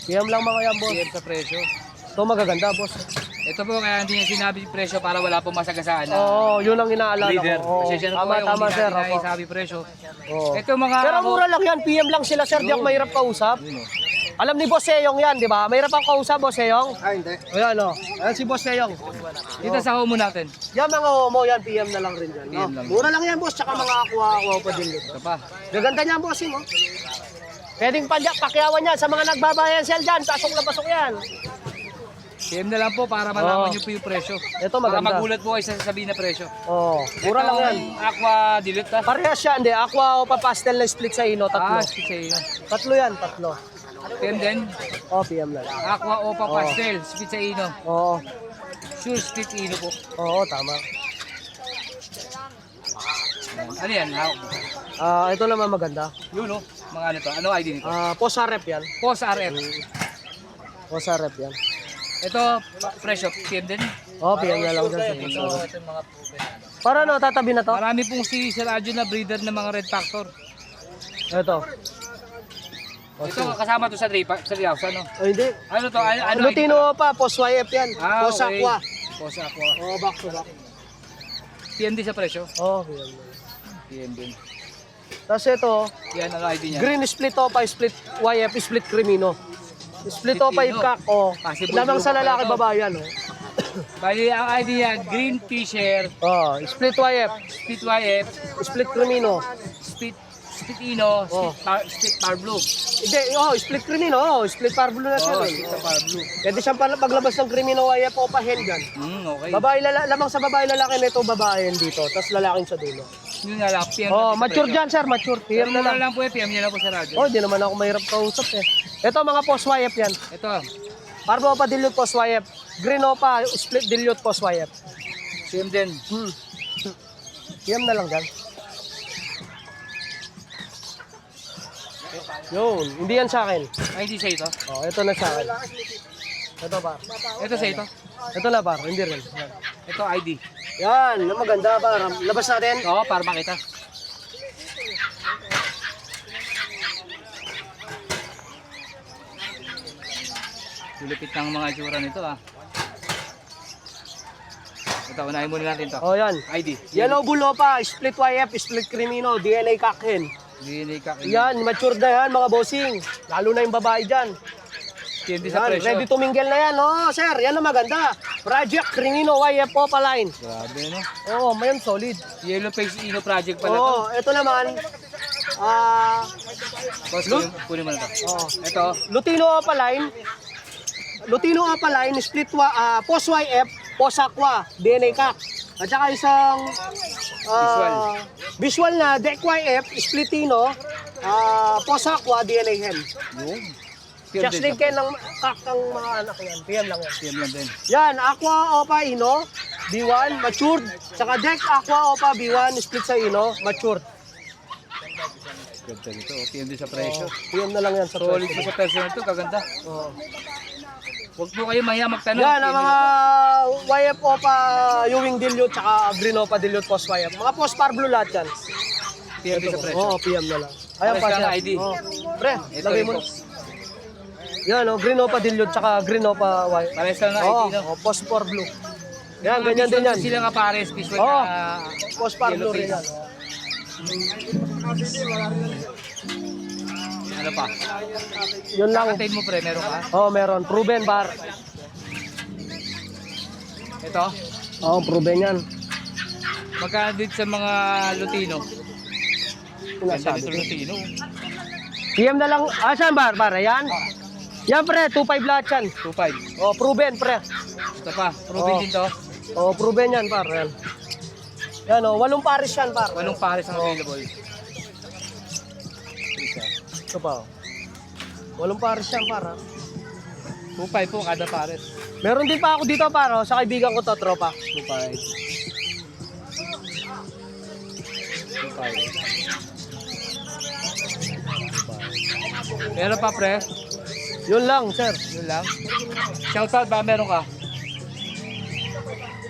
PM lang mga yan, boss. PM sa presyo. Ito magaganda, boss. Ito po, kaya hindi niya sinabi yung presyo para wala pong masagasaan. Oo, yun ang inaalala Breeder. ko. Oo. Kasi siya na po Tama, yung tama, hindi sir. natin Opo. sabi presyo. Oo. Ito mga Pero ako- mura lang yan, PM lang sila, sir. Di ako mahirap kausap. Alam ni Boss Seyong yan, di ba? Mahirap ang kausap, Boss Seyong? Hindi. Ayan, o. Ayan si Boss Seyong. Dito sa homo natin. Yan mga homo, yan, PM na lang rin dyan. PM No? lang. Mura lang yan, boss. Tsaka mga aqua pa din. Ito pa. Gaganda niya, bossing, oh. Pwedeng pakyawan yan sa mga nagbabayan sel dyan. Pasok na pasok yan. PM na lang po para malaman niyo po yung presyo. Ito Baka maganda. magulat po kayo sa sasabihin na presyo. Oh, mura lang yan. Aqua dilute ta. Parehas siya, hindi. Aqua o pa pastel na split sa ino, tatlo. Sige sa'yo. Tatlo yan, tatlo. PM din. Oh, PM lang. Aqua Opa Pastel. Split sa ino. Oo, Sure split ino po. oo, tama. Ano yan? Ito naman maganda. Yun o. Mga ano to. Ano ID nito? Posa rep yan. Post RF. Posa rep yan. Ito, presyo. PM din. Oh, PM na lang dyan sa posa rep. Ito yung mga Para no, tatabi na to? marami pong si Sir Adjo na breeder ng mga Red Factor. Ito. Ito kasama to sa 3,000, no? Ay, hindi. Ano to? Ano? Lutino pa, post YF yan. Ah, Post okay. Aqua. Post Aqua. Oh, back to back. PMD sa presyo? Oh, yan. PMD. Tapos ito, Yan, ano ID niya? green split opa, split YF, split Crimino. Split opa Ino. yung kak, oh. Possible Lamang sa blue pa lalaki ito. babae yan, oh. Bali, ang ID niya, Green Fisher, Oh, split YF, Split YF, split Crimino. Split Ino, Oh. Split Par Blue. Hindi, oh, split Crimino, oh, split par blue na siya. Oh, eh. Split Par Blue. Pwede siyang paglabas ng Crimino YF opa handgun. Okay. Babae, lamang sa babae lalaki nito, babae yan dito, tapos lalaking sa dulo. Yun nga lang, PM Oh, natin sa mature presyo. dyan, sir, mature. Pero PM na mura lang. lang po PM niya lang po sa radyo. Oh, di naman ako mahirap kausap eh. Ito mga post YF yan. Ito, Parbo pa dilute post YF. Green opa, split dilute post YF. PM din. PM na lang dyan. Yun, hindi yan sa akin. ID sa ito. Oh, ito na sa akin. Ito par. Ito sa ito. Ito na par, hindi rin. Yan. Ito ID. Yan, maganda par. Labas natin. Oo, para makita. Lulupit ng mga itsura nito Ito, unahin muna natin to. Oh, yan. ID. Yellow bull opa, split YF, split Crimino, DNA kakhen. DNA ka. Yan, mature na yan mga bossing. Lalo na yung babae dyan. PMD sa Yan, presyo. ready to mingle na yan. Oh, sir, yan ang maganda. Project Crimino YF opa line. Grabe, no? Oh, mayan solid. Yellow Face Ino Project pala to. Oh, ito naman. Boss, kunin mo na to. Oh, Ito, Lutino opa line. Lutino opa line, split post YF, post Aqua, DNA Kak. At saka isang visual na deck YF, splitino, post Aqua, DNA Hen. yun. Just din din kayo ng kak ng mga anak yan. PM lang yan. PM lang din. Yan, Aqua Opa Ino, B1, matured. Saka deck Aqua Opa B1, split sa Ino, matured. Ganda nito. PMD sa presyo. PM na lang yan sa Solid po presyo. sa personal to, kaganda. Oh. Huwag po kayo mahiya magtanong. Yan, ang PM mga YF Opa Ewing Dilute, saka Green Opa Dilute post YF. Mga post par blue lahat yan. PMD sa presyo. Oo, PM na lang. Ayan Pares pa lang siya. ang ID. Oh. Pre, Ito lagay rin mo. po. Yan, oh, Green Opa Dilute, saka Green Opa YF. Pares lang ng ID, no? Oh, post par blue. Yan, ganyan din yan. Sila nga pares, visual Oo. na Post par yellow blue rin face. yan. Ano pa? Yun lang. Katayin mo pre, meron ka? Oh, meron. Proven bar. Ito, Oh, proven yan. magkano din sa mga Lutino? Ganda Sinasabi nito ko. Lutino. PM na lang. Saan bar? Bar, yan? Yan pre, 2.5 lahat yan. 2.5. Oh, proven pre. Ito pa, proven Oo. din to. Oh, proven yan par. Yan. Yan oh, 8 pares yan par. Walong pares ang available. Ito pa. 8 pares yan par. Ha? 2.5 po kada pares. Meron din pa ako dito par, oh, sa kaibigan ko to, tropa. 2.5. Meron pa pre? Yun lang, sir. Yun lang. Shoutout ba meron ka?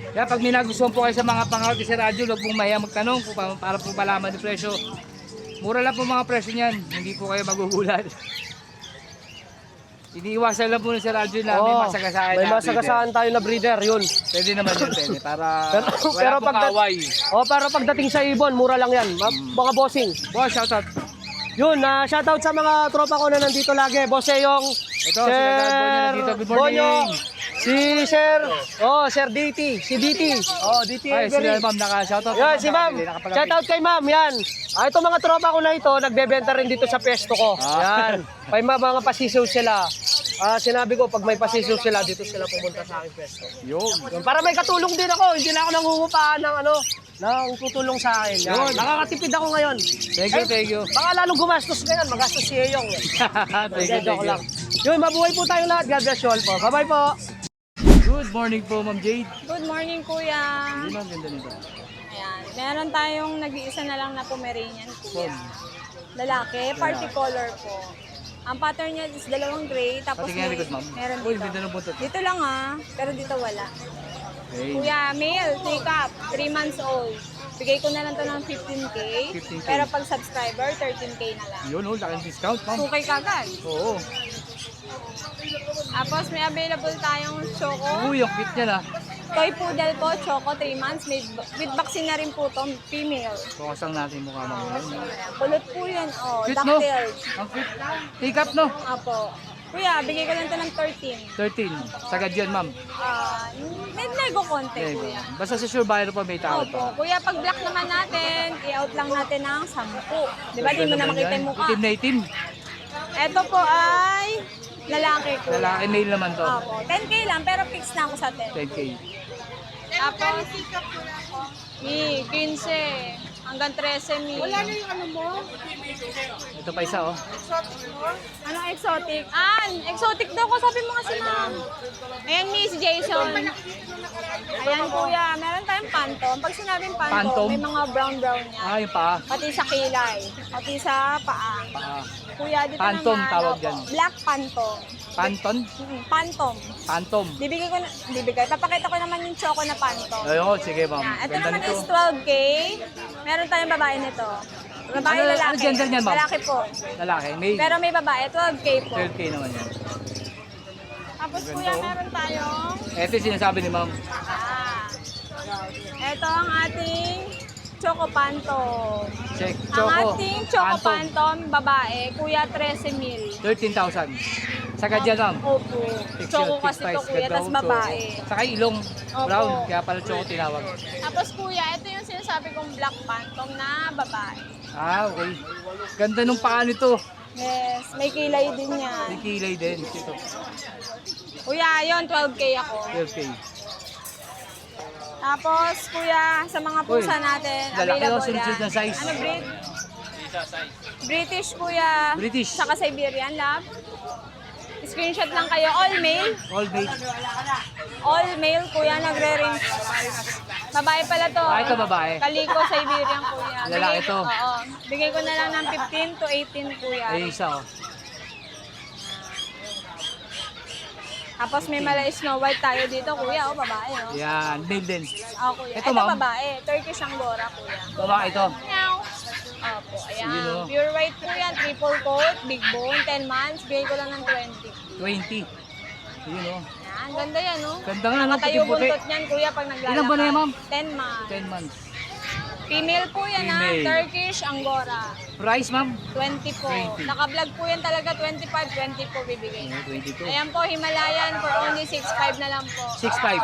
Kaya pag may nagustuhan po kayo sa mga pangawat sa radyo, huwag pong mahiya magtanong po para po malaman yung presyo. Mura lang po mga presyo niyan, hindi po kayo magugulat. Iniiwasan lang po sa radyo na may Oh, masagasaan may na masagasaan tayo na breeder, yun. breeder. Pwede naman yun, pwede. Para Pero wala pong pagdat- kaaway. Oh, pero pagdating sa ibon, mura lang yan. Mga bossing. Boss, shoutout. Yun, shoutout sa mga tropa ko na nandito lagi. Boss Eyong, Ito, si Dad Bonyo nandito. Good morning. Bonyo, si Sir, Sir DT, si DT. DT Ay, Every. sila ma'am, naka-shoutout. Yan, si ma'am. Shoutout kay ma'am, yan. Itong mga tropa ko na ito, nagbebenta rin dito sa pesto ko. Yan. May mga pasisiw sila. Sinabi ko, pag may pasisiw sila, dito sila pumunta sa aking pesto. Yun. Para may katulong din ako, hindi na ako nangungupahan ng ng tutulong sa akin. Yan. Yun. Nakakatipid ako ngayon. Thank you. Baka lalong gumastos ngayon, magastos si Eyong. Thank Joke lang. Yun, mabuhay po tayong lahat. God bless you all po. Bye-bye po. Good morning po, Ma'am Jade. Good morning, kuya. Yun ang ganda nito. Ayan. Meron tayong nag-iisa na lang na Pomeranian, kuya. Lalaki, party color po. Ang pattern niya is dalawang gray, tapos Pati kaya likod, ma'am. meron Uy, dito. ganda ng buntot. Dito lang pero dito wala. Okay. Kuya, male, 3 cup, 3 months old. Bigay ko na lang to ng 15K. 15K. Pero pag subscriber, 13K na lang. Yun, oh, laking discount, ma'am. 2K kagad. Oo. Tapos may available tayong choco. Uy, yung cute niya na. Toy poodle po, choco, 3 months. May, with vaccine na rin po to, female. Bukasang natin mukha naman. Ayan, kulot po yan. Oh, Cute, no? ducktail. Ang cute. Take up, no? Apo. Kuya, bigay ko lang to ng 13. 13. Sagad yan, ma'am. May nego konti, Okay. kuya. Basta sa sure buyer pa may tawad Opo. pa. Kuya, pag black naman natin, i-out lang natin ng 10. Di ba? Di mo na makita yung mukha. Itim na itim. Ito po ay lalaki ko. Lalaki, male naman to. Opo. 10K lang, pero fix na ako sa 10. 10K. Tapos, 15. Hanggang 13 mil. Wala na yung ano mo? Ito pa isa, oh. Anong exotic? Exotic daw ko. Sabi mo kasi ma'am. Ayan, Miss Jason. Ayan, kuya. Meron tayong phantom. Pag sinabing phantom, Phantom? may mga brown-brown niya. Ah, yung paa. Pati sa kilay. Pati sa paa. Paa. Kuya, dito Phantom naman. tawag opo, dyan. Black phantom. Panton? Phantom. Phantom. Bibigay. Papakita ko naman yung choco na phantom. Ayun, sige, ma'am. Yan. Ito Ganda naman nito. is 12K. Meron tayong babae nito. Babae Ano- lalaki. ano gender niyan, ma'am? Lalaki po. Lalaki, male. Pero may babae, 12K po. 12K naman yan. Tapos kuya, meron tayong Ito yung sinasabi ni ma'am. ito ang ating Choco Phantom. Check, Ang Choco. ating Choco Phantom. Phantom, babae, kuya 13 mil. 13,000. Sagad yan, ma'am. Opo. Choco kasi to kuya, tas babae. Saka ilong Opo. brown, kaya pala Choco tinawag. Tapos kuya, ito yung sinasabi kong Black Phantom na babae. Ah, okay. Ganda nung paa nito. Yes, may kilay din yan. May kilay din. Ito, Kuya, yun, 12K ako. 12K. Tapos, kuya, sa mga pusa Uy, natin, lalaki available daw, sunod-sunod na size. Ano breed? British, kuya. British. Saka Siberian, love. Screenshot lang kayo. All male. All male. All male, kuya, nagre-range. Babae pala to. Ah, ito babae. Kaliko, Siberian, kuya. Lalaki to. Oo. Bigay ko na lang ng 15 to 18, kuya. Ay, isa, oh. Tapos may mala Snow White tayo dito, kuya. O, babae, oh. Yan, male din. Kuya. Ito, Ito, ma'am. babae. Turkish Angora, kuya. Babae ito. Meow. Opo, ayan. Yun, oh. Pure white po yan. Triple coat, big bone, 10 months. Bigay ko lang ng 20. 20. Yun, oh. Yan, ganda yan, no? Ganda nga, no? Nakatayo Puti-puti. buntot niyan, kuya, pag naglalakad. Ilan ba na yan, ma'am? 10 months. 10 months. Female po yan, ha? Female. Turkish Angora. Price, ma'am? 20 po. 20. Naka-vlog po yan talaga, 25, 20 po bibigay. 22. Ayan po, Himalayan for only 6.5 na lang po. 6'5".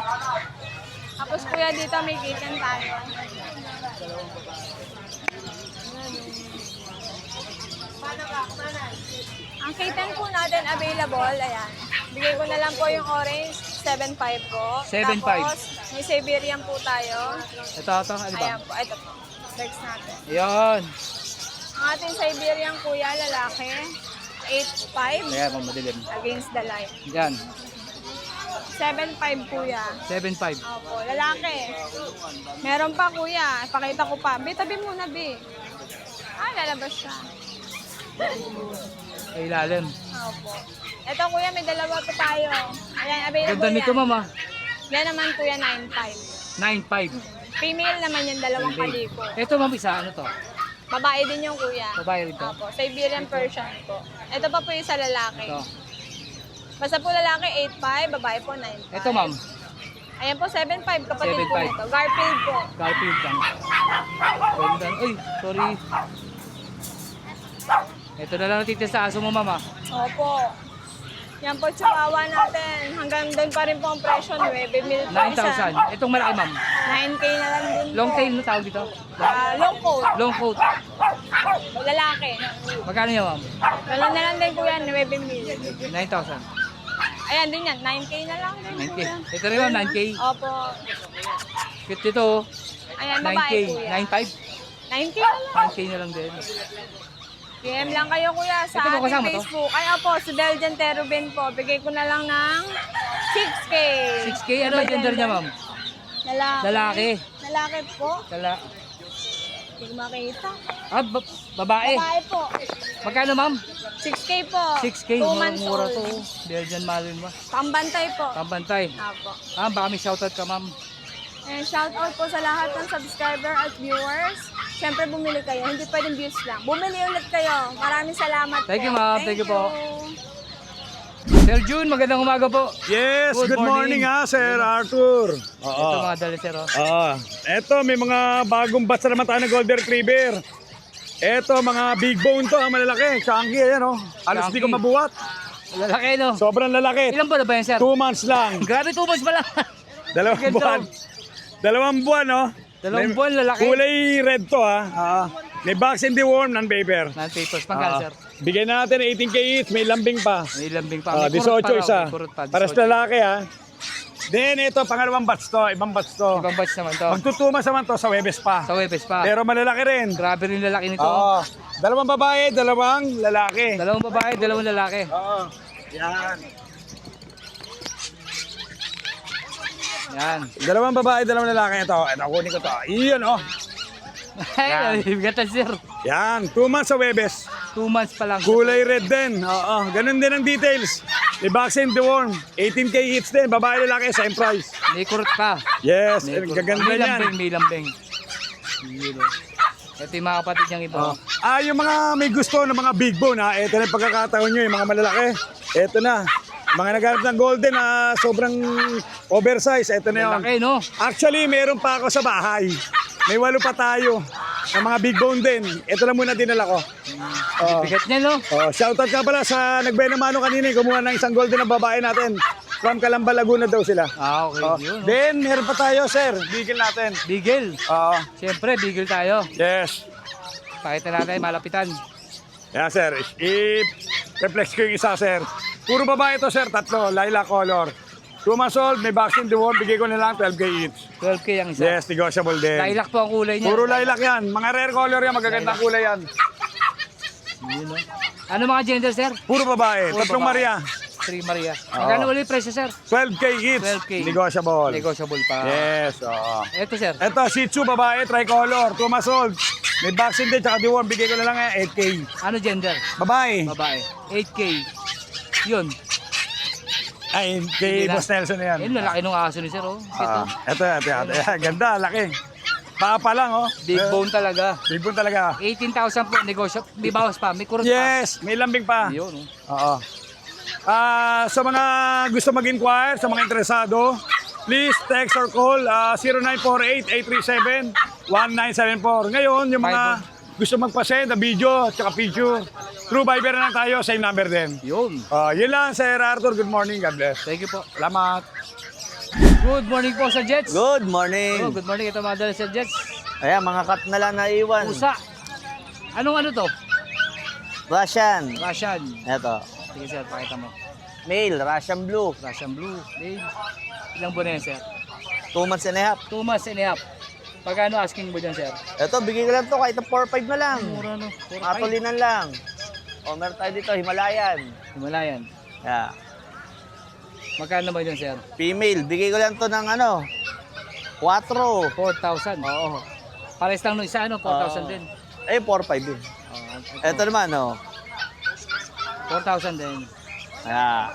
Tapos kuya, dito may kitten tayo. Ang kitten po natin available, ayan. Bigay ko na lang po yung orange, 7.5 po. 7.5. Tapos, may Siberian po tayo. Ito, ano ba? Ayan po, ito po. Next natin. Yan. Ang ating Siberian kuya, lalaki, 8.5 Ayan, ma'am, madilim. against the light. Yan. 7.5 kuya. 7.5. Opo, lalaki. Meron pa kuya, pakita ko pa. Be, tabi muna, be. Lalabas siya. Ay, ilalim. Opo. Ito kuya, may dalawa pa tayo. Ayan, available Ganda nito, yan. ma'am, ah. Yan naman kuya, 9.5. 9.5. Female naman yung dalawang Female. kaliko. Ito, ma'am, isa. Ano to? Babae din yung kuya. Babae rin to? Opo, Siberian Persian po. Ito pa po yung sa lalaki. Ito. Basta po lalaki 8.5, babae po 9.5. Ito, ma'am. Ayan po, 7.5 kapatid po 7.5. nito. Garfield po. Garfield lang. Ganda. Uy, sorry. Ito na lang natitira sa aso mo, mama. Opo. Yan po, chihuahua natin. Hanggang doon pa rin po ang presyo, 9,000 po isa. 9,000. Itong malaki, ma'am. 9K na lang din po. Long tail na tawag dito? Long coat. Long coat. Lalaki. Magkano yan, ma'am? Wala na lang din po yan, 9,000. 9,000. Ayan din yan, 9K na lang din 9K. po yan. Ito rin, ma'am, 9K. Opo. Cute ito, oh. Ayan, 9K. babae po yan. 9,500. 9K na lang. 9K na lang din. PM lang kayo kuya sa Ito po, kasama ating to? Facebook. Ay, opo, si Belgian Terubin po. Bigay ko na lang ng 6K. 6K, ano yung gender niya, ma'am? Lalaki. Lalaki. Lalaki po. Hindi ko makita. Ah, babae. Babae po. Magkano, ma'am? 6K po. 6K. 2 months Mura old. to. Belgian Malin ba? Pambantay po. Pambantay. Apo. Ah, baka may shoutout ka, ma'am. And shout out po sa lahat ng subscriber at viewers. Siyempre bumili kayo, hindi pwedeng views lang. Bumili ulit kayo. Maraming salamat Thank po. you, ma'am. Thank you po. Sir June, magandang umaga po. Yes, Good good morning, morning. Sir Arthur. Ito mga dala, sir. Oh. Eto, may mga bagong batch na naman tayo ng Golden Retriever. Eto, mga big bone to, malalaki. Chunky, ayan oh. Alas di ko Chunky. mabuhat. Lalaki, no? Sobrang lalaki. Ilan po na ba yan, sir? 2 months lang. Grabe, 2 months pa lang. 2 buwan. 2 buwan, no? 2 buwan, lalaki. Kulay red to, ha? May vaccine deworm, non-paper. Non-papers, pangkal, sir. Bigyan natin 18K each, may lambing pa. May lambing pa. May kurot 18 pa raw, isa. may kurot pa, 18. Paras lalaki, ha? Then, ito, pangalawang batch to. Ibang batch to. Ibang batch naman to. Magtutumas naman to sa Webes pa. Sa Webes pa. Pero malalaki rin. Grabe rin lalaki nito. Oo. 2 babae, 2 lalaki. 2 babae, 2 lalaki. Oo. Yan. Yan. 2 babae, 2 lalaki. Ito, kunin ko to. Iyan, oh. Ay, bigatan, sir. Yan, 2 months sa Webes. 2 months pa lang. Kulay red din. Oo, ganun din ang details. May vaccine deworm. 18K each din. Babae lalaki, same price. May kurot pa. Yes, May kurot. gaganda May yan. lambing, may lambing. Yun, oh. Ito yung mga kapatid niyang ito. Yung mga may gusto ng mga big bone, ito na yung pagkakataon nyo, yung mga malalaki. Ito na. Mga naghanap ng golden na sobrang oversize. Ito na yun. Lalaki, no? Actually, meron pa ako sa bahay. May 8 pa tayo. Ng mga big bone din. Ito lang muna dinala ko. Bigat niya, no? Shoutout ka pala sa nagbenta mano kanina. Kumuha ng isang golden na babae natin. From Calamba, Laguna daw sila. Okay. Yun, no? Then, meron pa tayo, sir. Bigil natin. Bigel. Oo. Siyempre, bigel tayo. Yes. Pakita natin, malapitan. Yan, sir. I-reflex ko yung isa, sir. Puro babae to, sir. 3. Lilac color. 2 months old, may vaccine deworm. Bigay ko na lang 12K each. 12K ang isa. Yes, negotiable din. Lilac po ang kulay niya. Puro lilac yan. Mga rare color yan. Magagandang kulay yan. Yun, no? Ano mga gender, sir? Puro babae. Puro 3 babae. Maria. 3 Maria. Magkano ulit presyo, sir? 12K each. 12K. Negotiable. Negotiable pa. Yes, oo. Ito, sir. Ito, Shih Tzu, babae, tricolor, 2 months old. May vaccine din, tsaka deworm. Bigay ko na lang 8K. Ano gender? Babae. Babae. 8K. Yun. Ay, Hindi kay na. Boss Nelson na yan. Yun, lalaki nung aso ni sir, oh. Ito. Ito. Ganda, laki. Papa lang, oh. Big bone talaga. Big bone talaga. 18,000 po negosyo. May bawas pa. May kurot pa. Yes, may lambing pa. Yun, oh. Oo. Sa mga gusto mag-inquire, sa mga interesado, please text or call 0948-837-1974. Ngayon, yung mga gusto magpa-send na video at saka picture, through Viber na lang tayo, same number din. Yun. Yun lang, Sir Arthur. Good morning. God bless. Thank you po. Salamat. Good morning po sa Jets. Good morning. Oh, good morning. Ito mga dala sa Jets. Ayan, mga cut na lang naiwan. Pusa. Anong ano to? Russian. Russian. Eto. Sige sir, pakita mo. Male, Russian blue. Russian blue. Babe. Ilang buwan na yan, sir? 2 months and a half. 2 months and a half. Pagkano asking mo dyan, sir? Eto, bigay ko lang to kahit na 4-5 na lang. Mura, no? Matulinan lang. O, meron tayo dito, Himalayan. Himalayan. Yeah. Magkano ba dyan, sir? Female, bigay ko lang to ng 4. 4,000. Oo. Pares lang nung isa, ano? 4,000 din. 4-5 din. Eto naman, 4,000 din. Yeah.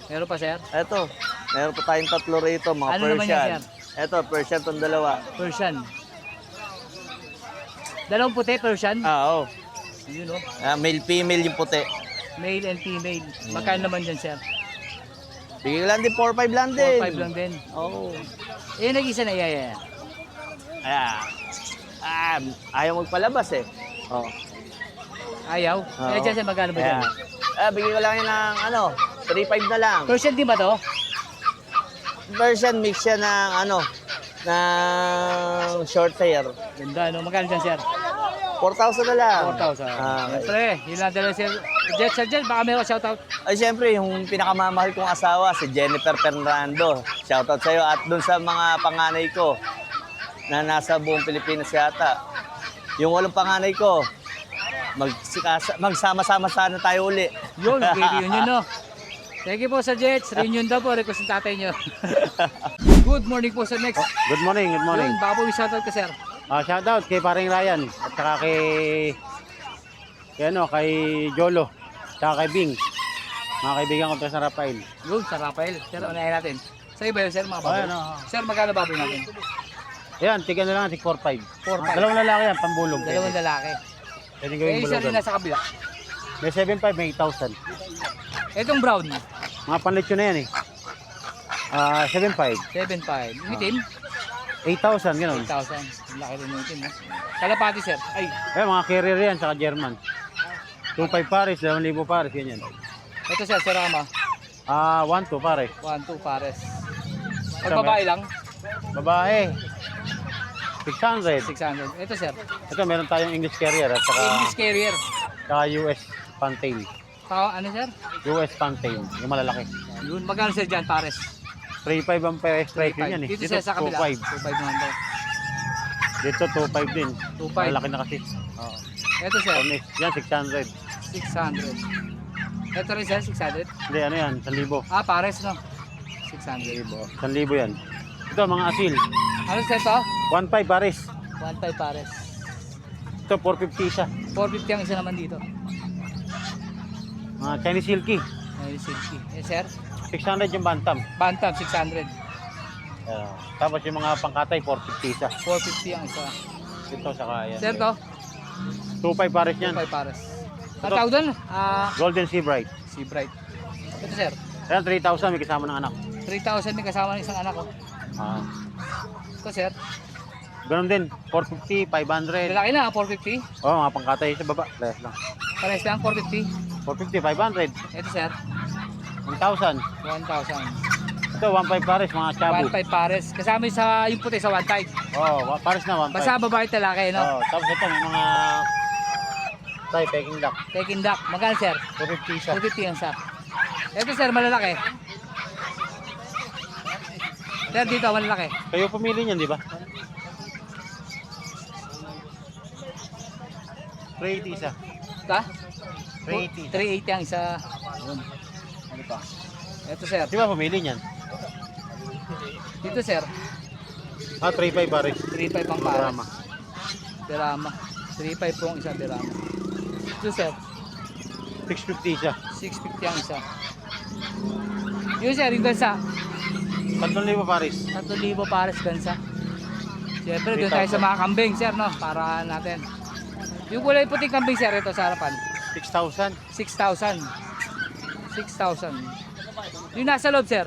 Meron pa, sir? Eto, meron pa tayong 3 rito, mga Ano naman Persian. yan, sir? Eto, Persian tong 2. Persian. Dalawang puti, Persian. Oo. Yun, no? Male, female yung puti. Male and female. Magkano naman dyan, sir? Bigay ko lang din, 4-5 lang din. 4,500 lang din. Oo. Eh, nag-isa na iyaya. Ayaw magpalabas eh. Oh. Ayaw? Eh, dyan, sir, magkano ba dyan? Bigay ko lang yun ng 3-5 na lang. Persian din ba to? Version mix siya ng ng short hair. Ganda, no? Magkano dyan, sir? 4,000 na lang. 4,000. Siyempre, yun lang dala, sir. Sir Jet, baka may shoutout. Ay, siyempre, yung pinakamamahal kong asawa, si Jennifer Fernando. Shoutout sa'yo. At dun sa mga panganay ko na nasa buong Pilipinas yata. Yung 8 panganay ko, magsama-sama sana tayo uli. Yun, reunion, no? Thank you po, Sir Jets. Reunion daw po, request ng tatay nyo. Good morning po, Sir Next. Good morning, good morning. Yun, baka po may shoutout ka, sir. Shoutout kay paring Ryan at saka kay Jolo, saka kay Bing. Mga kaibigan ko sa Rafael. Yun, Sir Rafael. Sir, unahin natin. Sa iba yun, sir, mga baboy. Ayan, oo. Sir, magkano baboy natin? Ayan, tiga na lang, tig 4-5. 4-5. Dalawang lalaki yan, pambulog. Dalawang lalaki. Pwede Eh, gawing sir, yung bulugan. nasa kabila. May 7.5, may 8,000. Itong brown, Mga panlitsyo na yan eh. 7.5. 7.5. Yung itim, 8,000, gano'n. 8,000. Ang laki rin yung itim, ha? Kalapati, sir. Ay, Eh, mga carrier yan, saka German. 2.5 pares, 2,000 pares, ganyan. ito, sir, Serama. 1-2 pares. 1-2 pares. Pag Ito, babae lang, Babae, 600. 600. Ito, sir, Ito, meron tayong English carrier at saka, English carrier. saka US Pantail. Ano, sir? US Pantail, yung malalaki. Yun, magkano, sir, dyan, pares? 3.5 ang pares price yun yan eh. Dito, sir, sa kabila. 2.5. 2.5 naman daw. Dito 2.5 din. 2.5. Malaki na kasi. Oo. Ito, sir, Promise. Yan, 600. 600. Ito rin, sir, 600. Hindi, ano yan, 1,000. Ah, pares, no? 600. 1,000 yan. Ito, mga asil. Ano, sir, to? 1.5 pares. 1.5 pares. Ito, 450 isa. 450 ang isa naman dito. Mga Chinese silky. Ay, silky. Eh, sir, 600 yung bantam. bantam, 600. Tapos yung mga pangkatay, 450 isa. 450 ang isa. Ito, saka yan. Sir, to? 2.5 pares yan. 2.5 pares. Ang tawag doon? Golden Sea Bright. Sea Bright. Ito, sir, Ayan, 3,000 may kasama ng anak. 3,000 may kasama ng isang anak ko. Ito, sir. Ganun din, 450, 500. Lalaki na, 450. Mga pangkatay sa baba. Less lang. Pares lang, 450. 450, 500. Ito, sir, 1,000. 1,000. Ito, 1.5 pares, mga chabu. 1.5 pares. Kasama yung sa yung puti sa 1.5. Pares na 1.5. Basta babae at lalaki, no? Tapos ito, may mga Thai Peking duck. Peking duck. Magkano, sir? 250 isa. 250 ang isa. Ito, sir, malalaki. Sir, dito, malalaki. Kayo pumili niyan, di ba? 380 isa. Ito? 380. 380 ang isa. Yun. Ano pa? Ito, sir. Di ba pumili niyan? Dito, sir. 3.5 pares. 3.5 ang pares. Birama. Birama. 3.5 po ang isa, Birama. Ito, sir. 650 isa. 650 ang isa. Yun, sir, yung gansa. 3,000 pares. 3,000 pares gansa. Siyempre, doon tayo sa mga kambing, sir, no? Para natin. Yung kulay puting kambing, sir, ito sa harapan. 6,000. 6,000. 6,000. Yung nasa loob, sir.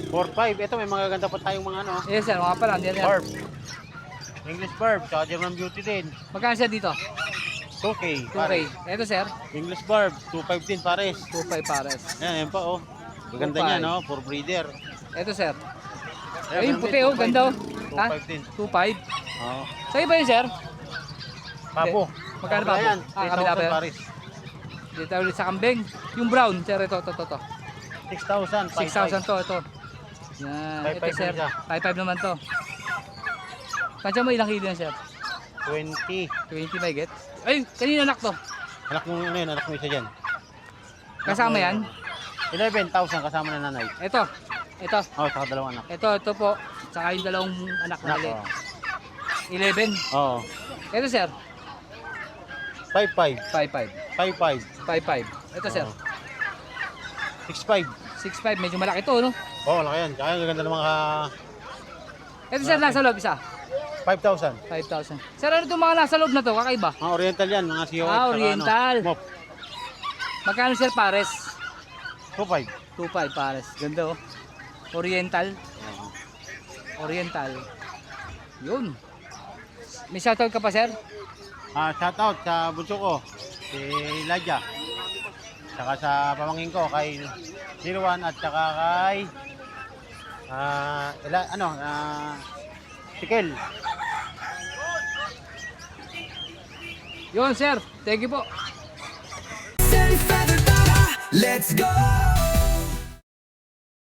4.5. Ito, may mga ganda pa tayong mga ano. Yes, sir, mga pala. Yan, yan. Barb. English Barb. Tsaka German Beauty din. Magkano, sir, dito? 2K. 2K. Pares. Ito, sir. English Barb. 2.5 din pares. 2.5 pares. Yan pa oh. Gaganda 2.5. niya no, for breeder. Ito, sir. Ayan, Ayun, ganun puti, din, oh. 2.5 Ganda, oh. din. Ha? 2.5 din. 2.5. Oo. Sa iba yun, sir? Papo. Magkano Papo papo? yan. Kabila ba 3,000 yan? pares. Dito ulit sa kambing. Yung brown, sir, ito. 6,000. 6,000 to, ito. Yan. 5.5 Ito, sir. isa. 5.5 naman to. Kaya mo ilang kilo yan, sir? 20. 20 may get. Ay, kanina anak to. Anak mo ano yun, anak mo isa dyan. Kasama yan. 11,000 kasama na nanay. Ito. Saka dalawang anak. Ito po. Tsaka yung dalawang anak na Anak, ulit. 11. Oo. Ito, sir. 5.5. 5.5. 5.5. 5.5. Ito, sir. 6.5. 6.5. Medyo malaki to, no? Oo, laki yan. Tsaka yung ganda ng mga Ito, sir, nasa loob isa. 5,000. 5,000. Sir, ano itong mga nasa loob na to? Kakaiba. Mga oriental yan, mga COX. Ah, oriental. Mop. Magkano, sir, pares? 2.5. 2.5 pares. Ganda, oh. Oriental. Oriental. Yun. May shoutout ka pa, sir? Shout out sa bunso ko, si Elijah. Saka sa pamangkin ko kay Nirwan at saka kay Sikel. Yun, sir. Thank you po.